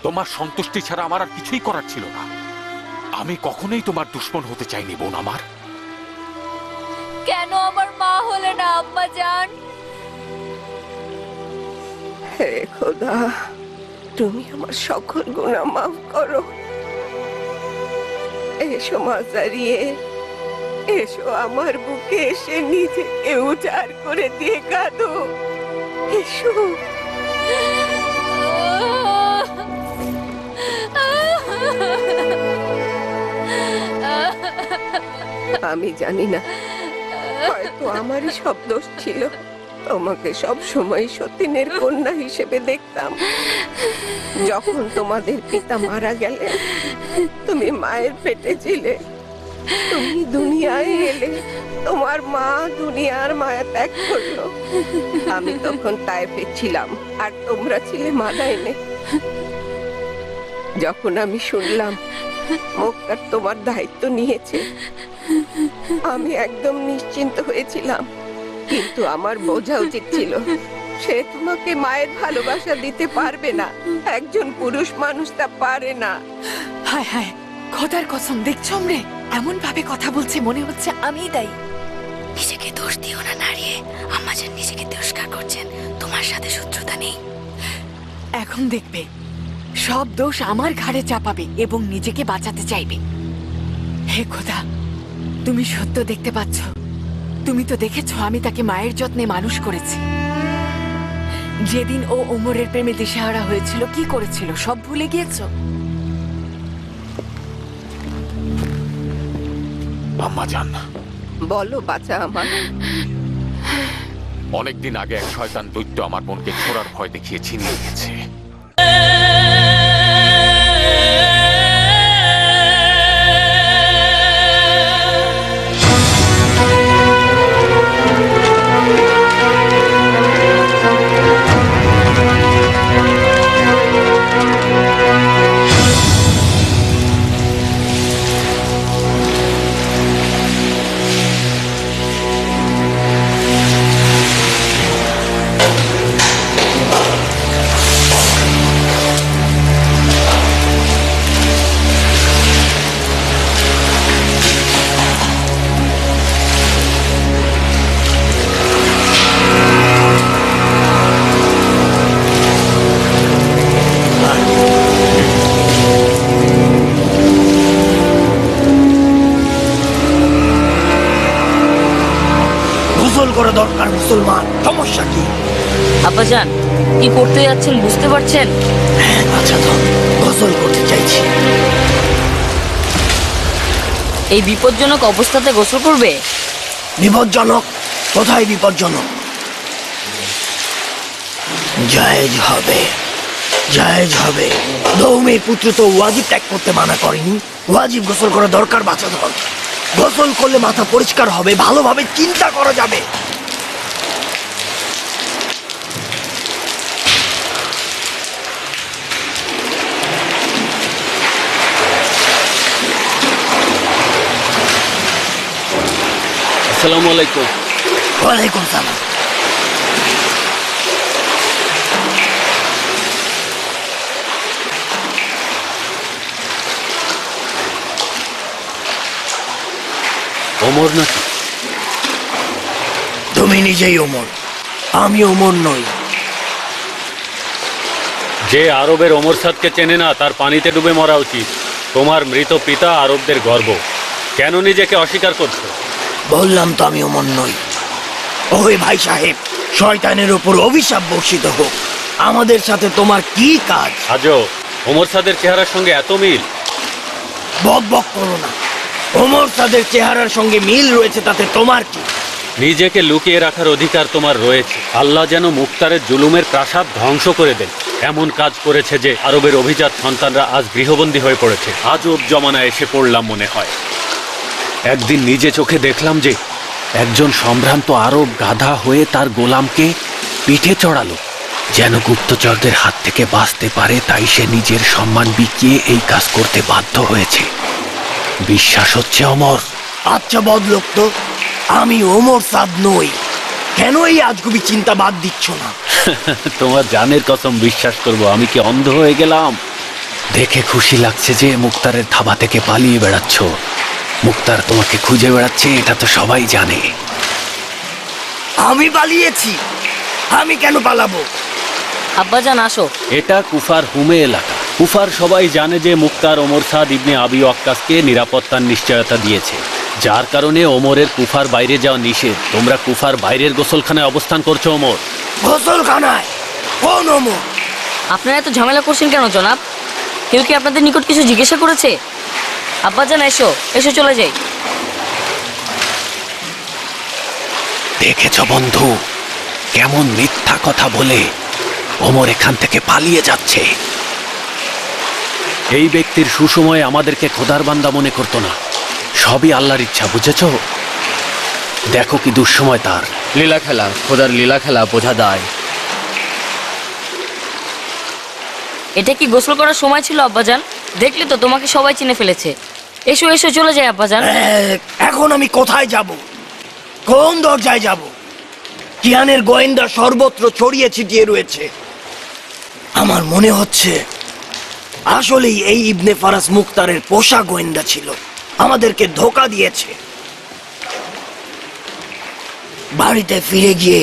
তোমার সন্তুষ্টি ছাড়া আমার আর কিছুই করার ছিল না। আমি কখনোই তোমার দুশ্মন হতে চাইনি বোন আমার। কেন আমার মা হলে না আম্মা জান? হে খোদা, তুমি আমার সকল গুনাহ মাফ করো। এসো মাজারিয়ে, এসো আমার বুকে এসে নিজেকে উজাড় করে দিয়ে কাঁদো। এসো। আমি জানি না, হয়তো আমারই সব দোষ ছিল। তোমাকে সব সময় সতীনের কন্যা হিসেবে দেখতাম। যখন তোমাদের পিতা মারা গেলেন, তুমি মায়ের পেটে ছিলে। তুমি দুনিয়ায় এলে, তোমার মা দুনিয়ার মায়া ত্যাগ করলো। আমি তখন তায়েফে ছিলাম আর তোমরা ছিলে মাদাইনে। যখন আমি শুনলাম মুক্তার তোমার দায়িত্ব নিয়েছে, আমি একদম নিশ্চিন্ত হয়েছিলাম। কিন্তু আমার বোঝা উচিত ছিল, সে তোমাকে মায়ের ভালোবাসা দিতে পারবে না। একজন পুরুষ মানুষ তা পারে না। হায় হায়, খোদার কসম, দেখছো রে এমন ভাবে কথা বলছে, মনে হচ্ছে আমিই দায়ী। নিজেকে দোষ দিও না নারিয়ে, আম্মাজান নিজেকে তিরস্কার করছেন, তোমার সাথে শত্রুতা নেই। এখন দেখবে সব দোষ আমার ঘাড়ে চাপাবে এবং নিজেকে বাঁচাতে চাইবে। হে খোদা, তুমি সত্য দেখতে পাচ্ছ। তুমি তো দেখেছো আমি তাকে মায়ের যত্নে মানুষ করেছি। যেদিন ও ওমরের প্রেমে দিশেহারা হয়েছিল, কি করেছিল সব ভুলে গিয়েছো? আম্মা জান, বলো বাচ্চা আমার। অনেকদিন আগে এক শয়তান দৈত্য আমার বোনকে ছোড়ার ভয় দেখিয়ে ছিনিয়ে গেছে। গোসল করা দরকার মুসলমান, সমস্যা কি? আব্বাজান, কি করতে যাচ্ছেন বুঝতে পারছেন? আচ্ছা তো গোসল করতে চাইছি। এই বিপজ্জনক অবস্থাতে গোসল করবে? বিপজ্জনক? কোথায় বিপজ্জনক? জায়েজ হবে, জায়েজ হবে। দৌমের পুত্র তো ওয়াজিব ত্যাগ করতে মানা করেনি। ওয়াজিব গোসল করা দরকার বাঁচা ধর। গোসল করলে মাথা পরিষ্কার হবে, ভালোভাবে চিন্তা করা যাবে। আসসালামু আলাইকুম। ওয়ালাইকুম সালাম। ওমর নাকি? তুমি নিজেই ওমর, আমি ওমর নই। যে আরবের ওমর সাদকে চেনে না তার পানিতে ডুবে মরা উচিত। তোমার মৃত পিতা আরবদের গর্ব, কেন নিজেকে অস্বীকার করছো? বললাম তো আমি ওমর নই। ওহে ভাই সাহেব, শয়তানের উপর অভিশাপ বর্ষিত হোক। আমাদের সাথে তোমার কি কাজ? আজও ওমর সাদের চেহারার সঙ্গে এত মিল? বক বক করো না। ওমর সাদের চেহারার সঙ্গে মিল রয়েছে তাতে তোমার কি? নিজেকে লুকিয়ে রাখার অধিকার তোমার রয়েছে। আল্লাহ যেন মুক্তারের জুলুমের প্রাসাদ ধ্বংস করে দেন এমন কাজ করেছে যে আরবের অভিজাত সন্তানরা আজ গৃহবন্দী হয়ে পড়েছে। আজব জমানা এসে পড়লাম মনে হয়। একদিন নিজে চোখে দেখলাম যে একজন সম্ভ্রান্ত আরব গাধা হয়ে তার গোলামকে পিঠে চড়ালো যেন গুপ্তচরদের হাত থেকে বাঁচতে পারে, তাই সে নিজের সম্মান বিকিয়ে এই কাজ করতে বাধ্য হয়েছে। বিশ্বাস হচ্ছে ওমর? আচ্ছা বদলোক তো, আমি ওমর সাদ নই। কেন এই আজগুবি চিন্তা বাদ দিচ্ছ না? তোমার জানের কসম বিশ্বাস করব, আমি কি অন্ধ হয়ে গেলাম? দেখে খুশি লাগছে যে মুক্তারের থাবা থেকে পালিয়ে বেড়াচ্ছ। মুক্তার তোমাকে খুঁজে বেড়াচ্ছে, এটা তো সবাই জানে। আমি পালিয়েছি? আমি কেন পালাবো? আব্বাজান আসো। এটা কুফার হুমে এলাকা। কুফার সবাই জানে যে মুক্তার ওমর সাদ ইবনে আবি ওয়াক্কাসকে নিরাপত্তার নিশ্চয়তা দিয়েছে, যার কারণে ওমরের কুফার বাইরে যাওয়া নিষেধ। তোমরা কুফার বাইরের গোসলখানায় অবস্থান করছো ওমর। গোসলখানায়? কোন ওমর? আপনারা এত ঝামেলা করছেন কেন জনাব? কেউ কি আপনাদের নিকট কিছু জিজ্ঞাসা করেছে? আব্বাজান এসো, এসো চলে যাই। দেখেছ বন্ধু, কেমন মিথ্যা কথা বলে ওমর এখান থেকে পালিয়ে যাচ্ছে। এই ব্যক্তির সুসময়ে আমাদেরকে খোদার বান্দা মনে করতো না, সবই আল্লাহর ইচ্ছা, বুঝেছ? দেখো কি দুঃসময় তার। লীলা খেলা, খোদার লীলা খেলা বোঝা দায়। এটা কি গোসল করার সময় ছিল আব্বাজান? দেখলে তো তোমাকে সবাই চিনে ফেলেছে। এসো এসো চলে যাই আব্বাজান। এখন আমি কোথায় যাব? কোন দরজায় যাব? কিয়ানের গোয়েন্দা সর্বত্র ছড়িয়ে ছিটিয়ে রয়েছে। আমার মনে হচ্ছে আসলেই এই ইবনে ফারাস মুক্তারের পোষা গোয়েন্দা ছিল, আমাদেরকে ধোঁকা দিয়েছে। বাড়িতে ফিরে গিয়ে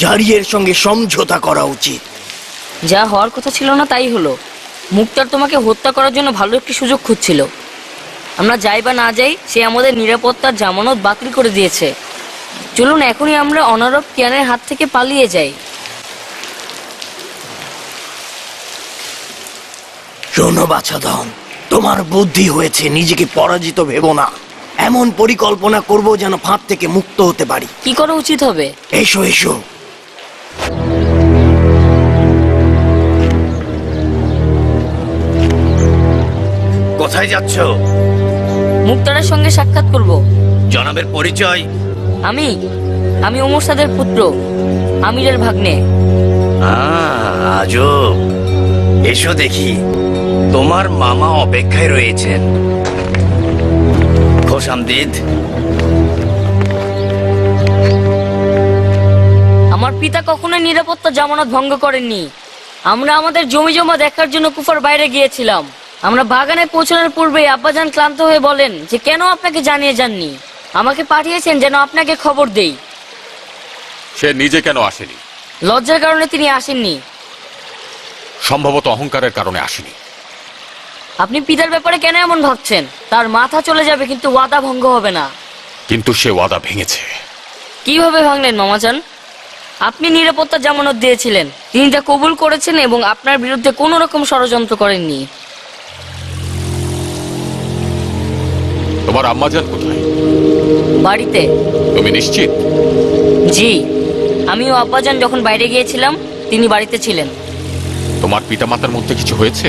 জারিয়ের সঙ্গে সমঝোতা করা উচিত। যা হওয়ার কথা ছিল না তাই হলো। মুক্তার তোমাকে হত্যা করার জন্য ভালো একটি সুযোগ খুঁজছিল। আমরা যাই বা না যাই, সে আমাদের নিরাপত্তার জামানত বাতিল করে দিয়েছে। চলুন এখনই আমরা অনারব কিয়ানের হাত থেকে পালিয়ে যাই। শোনো বাছাধন, তোমার বুদ্ধি হয়েছে, নিজেকে পরাজিত ভেবো না। এমন পরিকল্পনা করব যেন ফাঁদ থেকে মুক্ত হতে পারি। কি করা উচিত হবে? এসো এসো। কোথায় যাচ্ছ? মুক্তারের সঙ্গে সাক্ষাৎ করব। জনাবের পরিচয়? আমি ওমর সাদের পুত্র, আমিরের ভাগ্নে। আজব। এসো দেখি, তোমার মামা অপেক্ষায় রয়েছেন। খোশামদিদ। আমার পিতা কখনোই নিরাপত্তা জামানত ভঙ্গ করেননি। আমরা আমাদের জমি জমা দেখার জন্য কুফার বাইরে গিয়েছিলাম। আমরা বাগানে পৌঁছানোর পূর্বে আব্বাজান ক্লান্ত হয়ে বলেন যে কেন আপনাকে জানিয়ে যাননি। আমাকে পাঠিয়েছেন যেন আপনাকে খবর দেই। সে নিজে কেন আসেনি? লজ্জার কারণে তিনি আসেননি। সম্ভবত অহংকারের কারণে আসেনি। আপনি পিতার ব্যাপারে কেন এমন ভাবছেন? তার মাথা চলে যাবে কিন্তু ওয়াদা ভঙ্গ হবে না। কিন্তু সে ওয়াদা ভেঙেছে। কিভাবে ভাঙলেন মামাজান? আপনি নিরাপত্তা জামানত দিয়েছিলেন, তিনি তা কবুল করেছেন এবং আপনার বিরুদ্ধে কোনো রকম ষড়যন্ত্র করেননি। তোমার আম্মাজান কোথায়? বাড়িতে। তুমি নিশ্চিত? জি, আমি ও আব্বাজান যখন বাইরে গিয়েছিলাম তিনি বাড়িতে ছিলেন। তোমার পিতামাতার মধ্যে কিছু হয়েছে?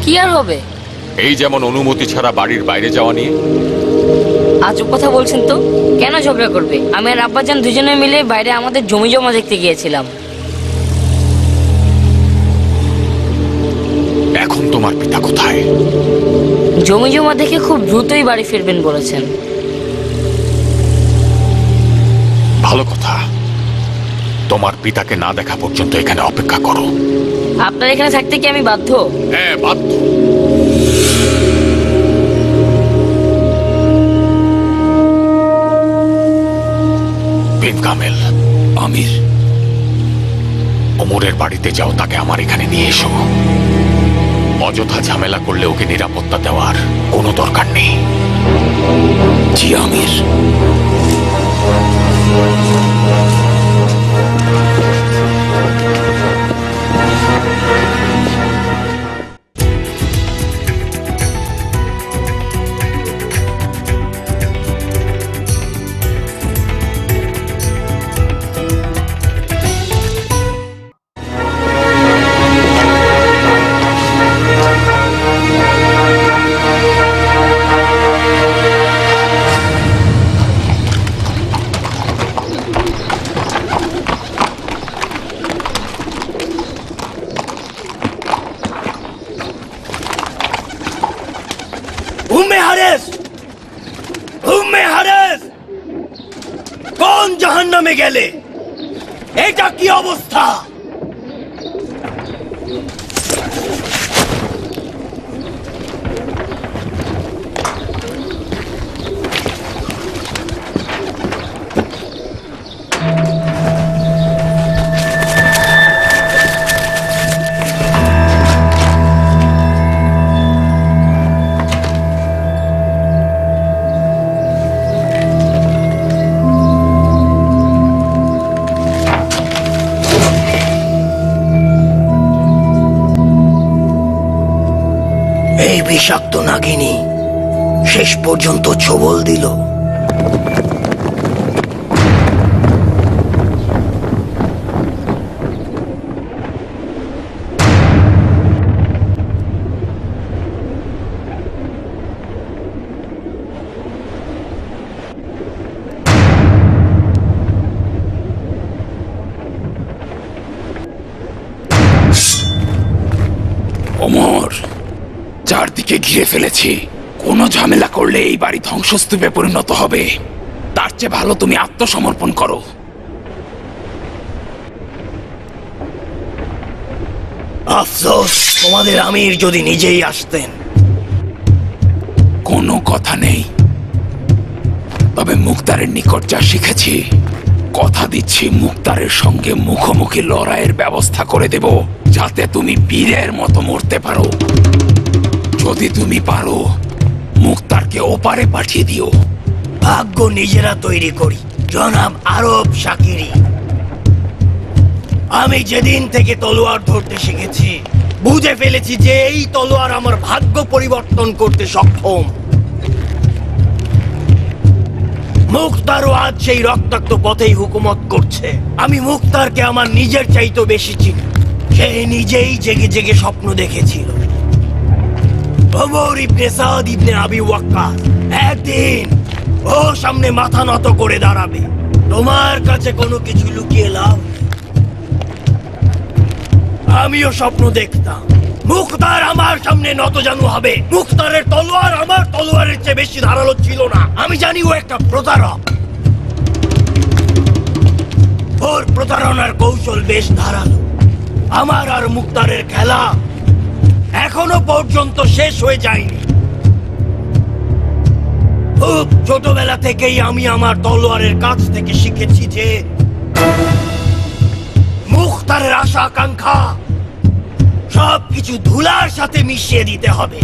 কি আর হবে? এই যেমন অনুমতি ছাড়া বাড়ির বাইরে যাওয়া নিয়ে। আজব কথা বলছেন তো। কেন ঝগড়া করবে? আমি আর আব্বাজান দুজনে মিলে বাইরে আমাদের জমি জমা দেখতে গিয়েছিলাম। এখন তোমার পিতা কোথায়? জমি জমা দেখে খুব দ্রুতই বাড়ি ফিরবেন বলেছেন। তোমার পিতাকে না দেখা পর্যন্ত এখানে অপেক্ষা করো। আপনার এখানে থাকতে কি আমি বাধ্য? হ্যাঁ, বাধ্য। বিন কামেল, আমির, ওমরের বাড়িতে যাও, তাকে আমার এখানে নিয়ে এসো। অযথা ঝামেলা করলে ওকে নিরাপত্তা দেওয়ার কোনো দরকার নেই। জি আমির। উম্মে হারেস, উম্মে হারেস, কোন জাহান্নামে গেলে? এটা কি অবস্থা? এই বিষাক্ত নাগিনী শেষ পর্যন্ত ছোবল দিল। ওমর, চারদিকে ঘিরে ফেলেছি। কোনো ঝামেলা করলে এই বাড়ি ধ্বংসস্তূপে পরিণত হবে। তার চেয়ে ভালো তুমি আত্মসমর্পণ করো। আফসোস, তোমাদের আমির যদি নিজেই আসতেন। কোনো কথা নেই, তবে মুক্তারের নিকট যা শিখেছি, কথা দিচ্ছি মুক্তারের সঙ্গে মুখোমুখি লড়াইয়ের ব্যবস্থা করে দেব, যাতে তুমি বীরের মতো মরতে পারো। যদি তুমি পারো, মুক্তারকে ওপারে পাঠিয়ে দিও। ভাগ্য নিজেরা তৈরি করি, জনাব আরব শাকিরি। আমি যেদিন থেকে তলোয়ার ধরতে শিখেছি, বুঝে ফেলেছি যে এই তলোয়ার আমার ভাগ্য পরিবর্তন করতে সক্ষম। মুক্তারও আজ সেই রক্তাক্ত পথেই হুকুমত করছে। আমি মুক্তারকে আমার নিজের চাইতে বেশি চিনি। সে নিজেই জেগে জেগে স্বপ্ন দেখেছিল ওমর ইবনে সাদ ইবনে আবি ওয়াক্কাস একদিন ও সামনে মাথা নত করে দাঁড়াবে। তোমার কাছে কোনো কিছু লুকিয়ে লাভ নেই। আমিও স্বপ্ন দেখতাম মুক্তার আমার সামনে নতজানু হবে। মুক্তারের তলোয়ার আমার তলোয়ারের চেয়ে বেশি ধারালো ছিল না। আমি জানি ও একটা প্রতারক। ওর প্রতারণার কৌশল বেশ ধারালো। আমার আর মুক্তারের খেলা এখনো পর্যন্ত শেষ হয়ে যায়নি। খুব ছোটবেলা থেকেই আমি আমার তলোয়ারের কাছ থেকে শিখেছি যে মুক্তারের আশা আকাঙ্ক্ষা সবকিছু ধুলার সাথে মিশিয়ে দিতে হবে।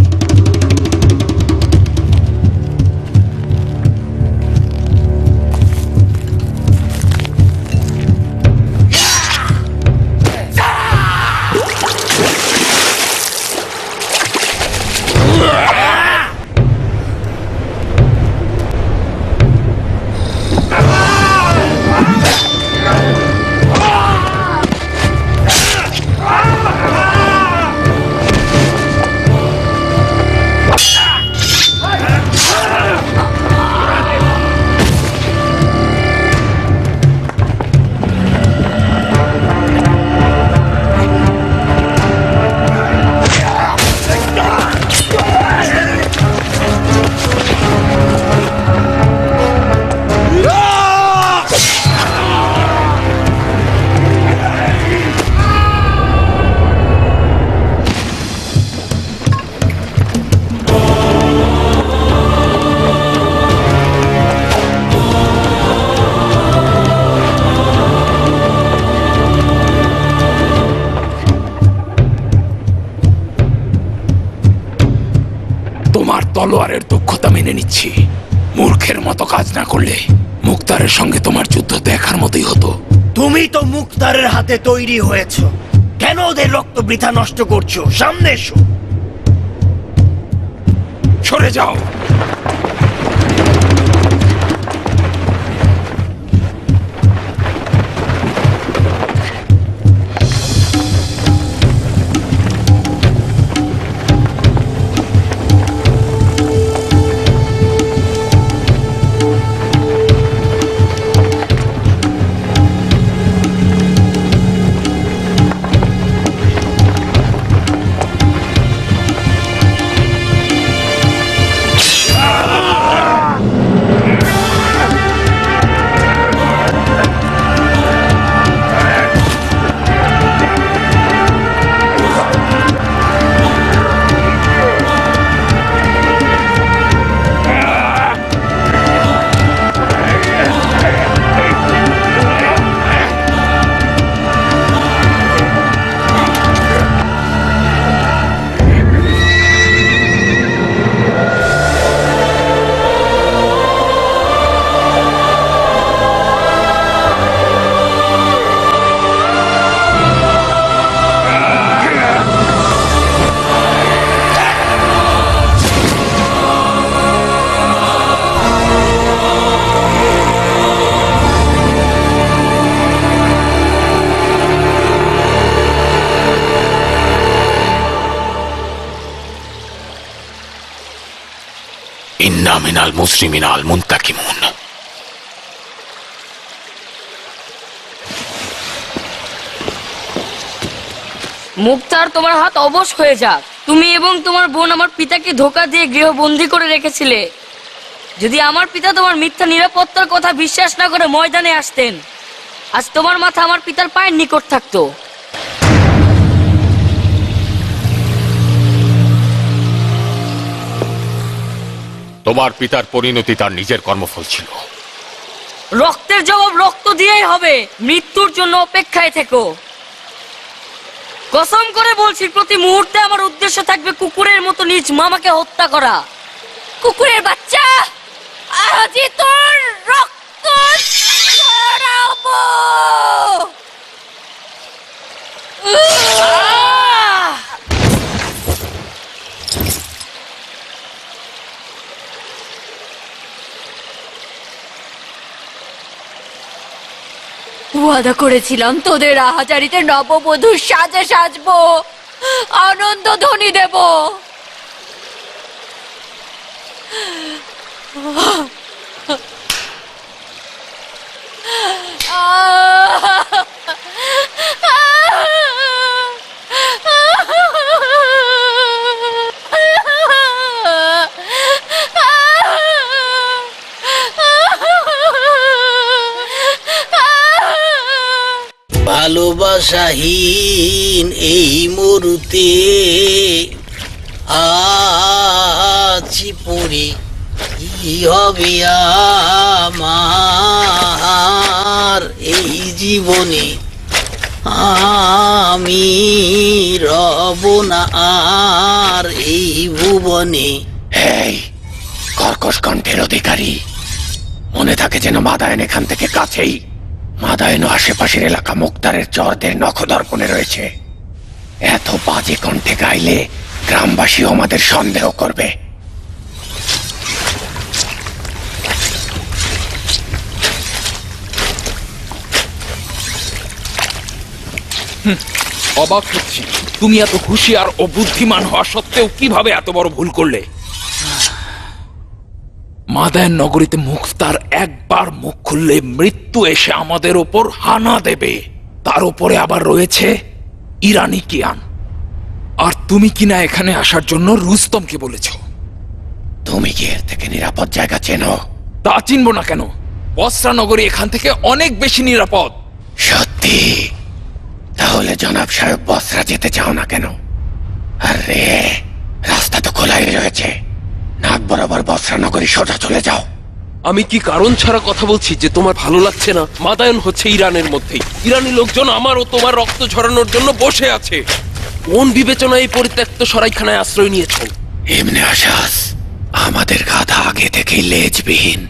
তলোয়ারের দক্ষতা মেনে নিচ্ছি। মূর্খের মতো কাজ না করলে মুক্তারের সঙ্গে তোমার যুদ্ধ দেখার মতোই হতো। তুমি তো মুক্তারের হাতে তৈরি হয়েছ, কেন ওদের রক্ত বৃথা নষ্ট করছো? সামনে এসো। সরে যাও। ইন্না মিনাল মুসলিমিনাল মুনতাকিমুন। মুক্তার, তোমার হাত অবশ হয়ে যাক। তুমি এবং তোমার বোন আমার পিতাকে ধোঁকা দিয়ে গৃহবন্দী করে রেখেছিলে। যদি আমার পিতা তোমার মিথ্যা নিরাপত্তার কথা বিশ্বাস না করে ময়দানে আসতেন, আজ তোমার মাথা আমার পিতার পায়ের নিকট থাকতো। তোমার পিতার পরিণতি তার নিজের কর্মফল ছিল। রক্তের জবাব রক্ত দিয়েই হবে। মৃত্যুর জন্য অপেক্ষায় থেকো। কসম করে বলছি, প্রতি মুহূর্তে আমার উদ্দেশ্য থাকবে কুকুরের মতো নিজ মামাকে হত্যা করা। কুকুরের বাচ্চা, আজই তোর রক্ত ঝরাবো। ওয়াদা করেছিলাম তোদের রাহাজারিতে নববধূর সাজে সাজবো, আনন্দ ধ্বনি দেব। ভালোবাসাহীন এই মরুতে আছি পড়ে, কি হবে আমার এই জীবনে? আমি রব না আর এই ভুবনে। এই কর্কশ কণ্ঠের অধিকারী, মনে থাকে যেন মাদায়ন এখান থেকে কাছেই। মাদায়ন ও আশেপাশের এলাকা মুক্তারের চরদের নখদর্পণে রয়েছে। এত বাজে কণ্ঠে গাইলে গ্রামবাসীও আমাদের সন্দেহ করবে। অবাক হচ্ছি, তুমি এত হুঁশিয়ার ও বুদ্ধিমান হওয়া সত্ত্বেও কিভাবে এত বড় ভুল করলে? মাদায়ন নগরীতে মুক্তার একবার মুখ খুললে মৃত্যু এসে আমাদের ওপর হানা দেবে। তার উপরে আবার রয়েছে ইরানি কিয়ান। আর তুমি কিনা এখানে আসার জন্য রুস্তমকে বলেছ। তুমি কি এর থেকে নিরাপদ জায়গা চেনো? তা চিনব না কেন? বসরা নগরী এখান থেকে অনেক বেশি নিরাপদ। সত্যি? তাহলে জনাব সাহেব বসরা যেতে চাও না কেন? আরে রাস্তা তো খোলাই রয়েছে, নাক বরাবর বসরা নগরী সোজা চলে যাও। আমি কি কারণ ছাড়া কথা বলছি যে তোমার ভালো লাগছে না? মাদায়ন হচ্ছে ইরানের মধ্যেই। ইরানি লোকজন আমার ও তোমার রক্ত ঝরানোর জন্য বসে আছে। কোন বিবেচনায় এই পরিত্যক্ত সরাইখানায় আশ্রয় নিয়েছ? এমনি আসাস, আমাদের গাধা আগে থেকেই লেজবিহীন।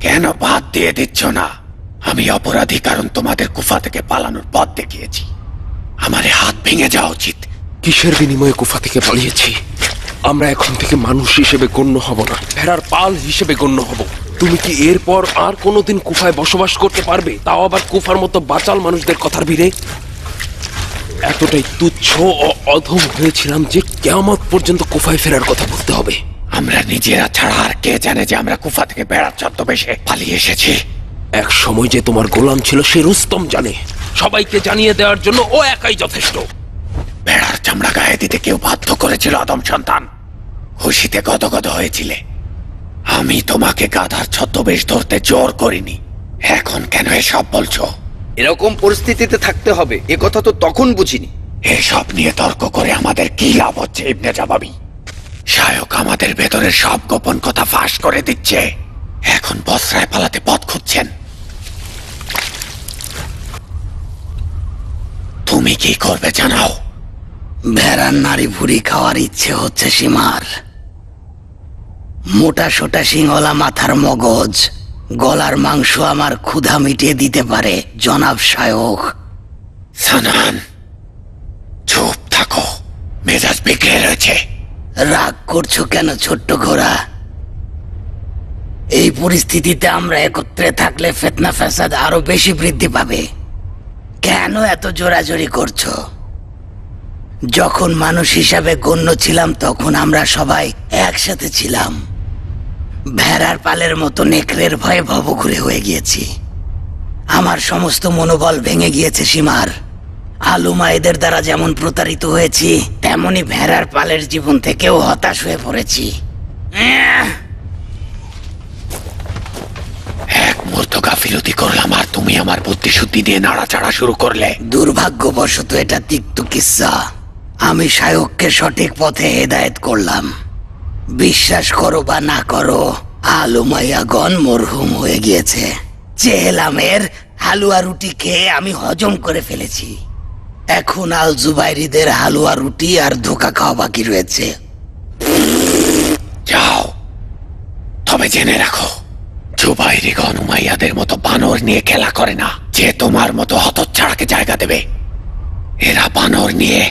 কেন বাদ দিয়ে দিচ্ছ না? আমি অপরাধী কারণ তোমাদের গুফা থেকে পালানোর পথ দেখিয়েছি। আমারে হাত ভেঙে যাওয়া উচিত। কিসের বিনিময়ে গুফা থেকে পালিয়েছি? আমরা এখন থেকে মানুষ হিসেবে গণ্য হব না, ভেড়ার পাল হিসেবে গণ্য হব। তুমি কি এরপর আর কোনোদিন কুফায় বসবাস করতে পারবে, তাও আবার কুফার মতো বাচাল মানুষদের কথার ভিড়ে? এতটাই তুচ্ছ ও অধম হয়েছিলাম যে কিয়ামত পর্যন্ত কুফায় ফেরার কথা বলতে হবে। আমরা নিজেরা ছাড়া আর কে জানে যে আমরা কুফা থেকে বেড়ার ছদ্মবেশে পালিয়ে এসেছি? এক সময় যে তোমার গোলাম ছিল সে রুস্তম জানে। সবাইকে জানিয়ে দেওয়ার জন্য ও একাই যথেষ্ট। ভেড়ার চামড়া গায়ে দিতে কেউ বাধ্য করেছিল আদম সন্তান? খুশিতে গদগদ হয়েছিলে। আমি তোমাকে গাধার ছদ্মবেশ ধরতে জোর করিনি। এখন কেন এসব বলছো? এরকম পরিস্থিতিতে থাকতে হবে এ কথা তো তখন বুঝিনি। এসব নিয়ে তর্ক করে আমাদের কি লাভ হচ্ছে ইবনে জাবাবি? শায়ক আমাদের ভেতরের সব গোপন কথা ফাঁস করে দিচ্ছে। এখন বসরায় পালাতে পথ খুঁজছেন। তুমি কি করবে জানাও? ভেড়ার নারী ভুড়ি খাওয়ার ইচ্ছে হচ্ছে সীমার। মোটা সোটা সিংহলা মাথার মগজ, গলার মাংস আমার ক্ষুধা মিটিয়ে দিতে পারে জনাব শায়ক। সানান, চুপ থাকো, মেজাজ বিগড়ে রয়েছে। রাগ করছো কেন ছোট্ট ঘোড়া? এই পরিস্থিতিতে আমরা একত্রে থাকলে ফিতনা ফাসাদ আরো বেশি বৃদ্ধি পাবে। কেন এত জোরাজোরি করছো? যখন মানুষ হিসাবে গণ্য ছিলাম তখন আমরা সবাই একসাথে ছিলাম। ভেড়ার পালের মতো নেকড়ের ভয়ে ভবঘুরে হয়ে গিয়েছি। আমার সমস্ত মনোবল ভেঙে গিয়েছে সীমার। আলু মায়েদের দ্বারা যেমন প্রতারিত হয়েছি, তেমনি ভেড়ার পালের জীবন থেকেও হতাশ হয়ে পড়েছি। এক মুহূর্ত গাফিলতি করলাম আর তুমি আমার বুদ্ধি শুদ্ধি দিয়ে নাড়াচাড়া শুরু করলে। দুর্ভাগ্যবশত এটা তিক্ত কিস্সা। আমি শায়ককে সঠিক পথে হেদায়েত করলাম। বিশ্বাস করো বা না করো, আলু মাইয়াগণ মরহুম হয়ে গিয়েছে। চেহলামের হালুয়া রুটি খেয়ে আমি হজম করে ফেলেছি। এখন আল জুবাইরিদের হালুয়া রুটি আর ধোকা খাওয়া বাকি রয়েছে। যাও, তবে জেনে রাখো, জুবাইরিগণ উমাইয়াদের মতো বানর নিয়ে খেলা করে না যে তোমার মতো হতচ্ছাড়াকে জায়গা দেবে। এরা বানর নিয়ে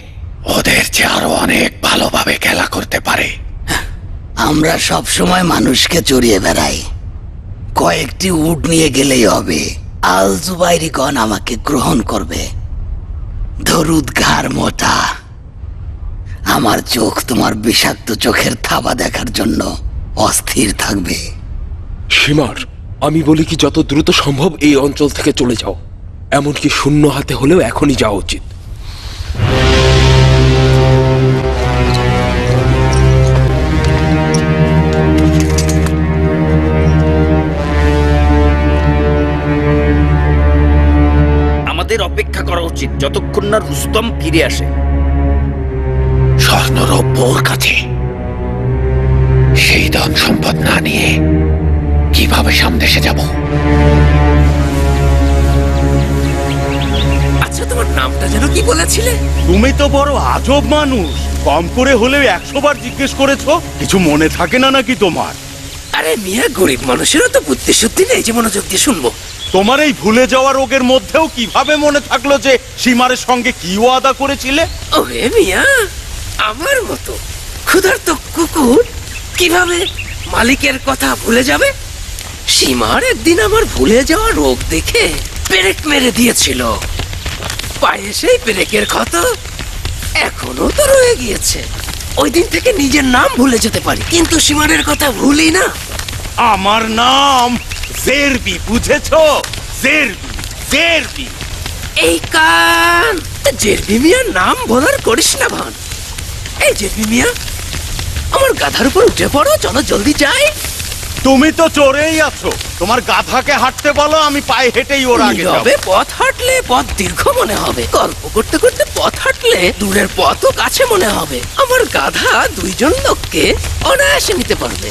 ওদের চেয়ে আরো অনেক ভালোভাবে খেলা করতে পারে। আমরা সব সময় মানুষকে চড়িয়ে বেড়াই। কয়েকটি উট নিয়ে গেলেই হবে, আল জুবাইরিগণ আমাকে গ্রহণ করবে। ধরুদ ঘাড় মোটা। আমার চোখ তোমার বিষাক্ত চোখের থাবা দেখার জন্য অস্থির থাকবে। সীমার, আমি বলি কি যত দ্রুত সম্ভব এই অঞ্চল থেকে চলে যাও। এমনকি শূন্য হাতে হলেও এখনই যাওয়া উচিত। আমাদের অপেক্ষা করা উচিত যতক্ষণ না রুস্তম ফিরে আসে। স্বর্ণরৌপ্য ওর কাছে। সেই ধন সম্পদ না নিয়ে কিভাবে সামনে এসে যাব? আচ্ছা, তোমার নামটা যেন কি বলেছিলে? তুমি তো বড় আজব মানুষ। কম করে হলেও 100 বার জিজ্ঞেস করেছো, কিছু মনে থাকে না নাকি তোমার? আরে মিয়া, গরিব মানুষেরও তো বুদ্ধি শুদ্ধি নেই যে মনোযোগ দিয়ে শুনবো। তোমার এই ভুলে যাওয়া রোগের মধ্যেও কিভাবে মনে থাকলো যে সীমারের সঙ্গে কি ওয়াদা করেছিলে? ওহে মিয়া, আমার মতো ক্ষুধার্ত কুকুর কিভাবে মালিকের কথা ভুলে যাবে? সীমার একদিন আমার ভুলে যাওয়া রোগ দেখে পেরেক মেরে দিয়েছিল। পায়ে সেই পেরেকের ক্ষত এখনো তো রয়ে গিয়েছে। ওই দিন থেকে নিজের নাম ভুলে যেতে পারি, কিন্তু সীমারের কথা ভুলি না। আমার নাম জেরবি, বুঝেছো? জেরবি, জেরবি। এই কান, জেরবি মিয়ার নাম বলার করিস না ভান। এই জেরবি মিয়া, আমার গাধার উপর উঠে পড়ো, চলো জলদি যাই। তুমি তো চড়েই আছো। তোমার গাধাকে হাঁটতে বলো, আমি পায়ে হেঁটেই ওর আগে যাব। তবে পথ হাঁটলে পথ দীর্ঘ মনে হবে, গল্প করতে করতে পথ হাঁটলে দূরের পথও কাছে মনে হবে। আমার গাধা 2 জন লোককে অনায়াসে নিতে পারবে।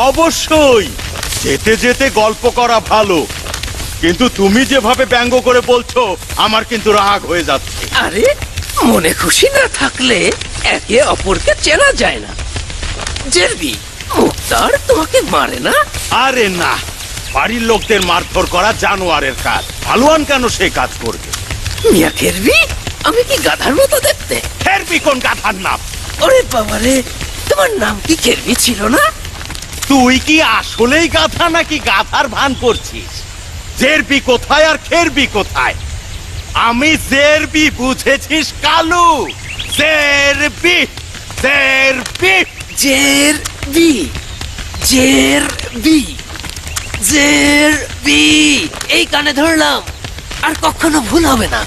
অবশ্যই, যেতে যেতে গল্প করা ভালো, কিন্তু তুমি যেভাবে ব্যঙ্গ করে বলছো আমার কিন্তু রাগ হয়ে যাচ্ছে। আরে, মনে খুশি না থাকলে একে অপরকে চেনা যায় না। জেরবি, মুখ মুক্তার তোমাকে মারে না? আরে না, বাড়ির লোকদের মারধর করা জানোয়ারের কাজ, পালোয়ান কেন সে কাজ করবে? মিয়া খেরবি, আমি কি গাধার মতো দেখতে? খেরবি কোন গাধার নাম? ওরে বাবারে, তোমার নাম কি খেরবি ছিল না? তুই কি আসলেই গাধা নাকি গাধার ভান করছিস? জেরবি কোথায় আর খেরবি কোথায়? আমি জেরবি, বুঝেছিস কালু? জেরবি, জেরবি, জেরবি, জেরবি, জেরবি, এই কানে ধরলাম, আর কখনো ভুল হবে না।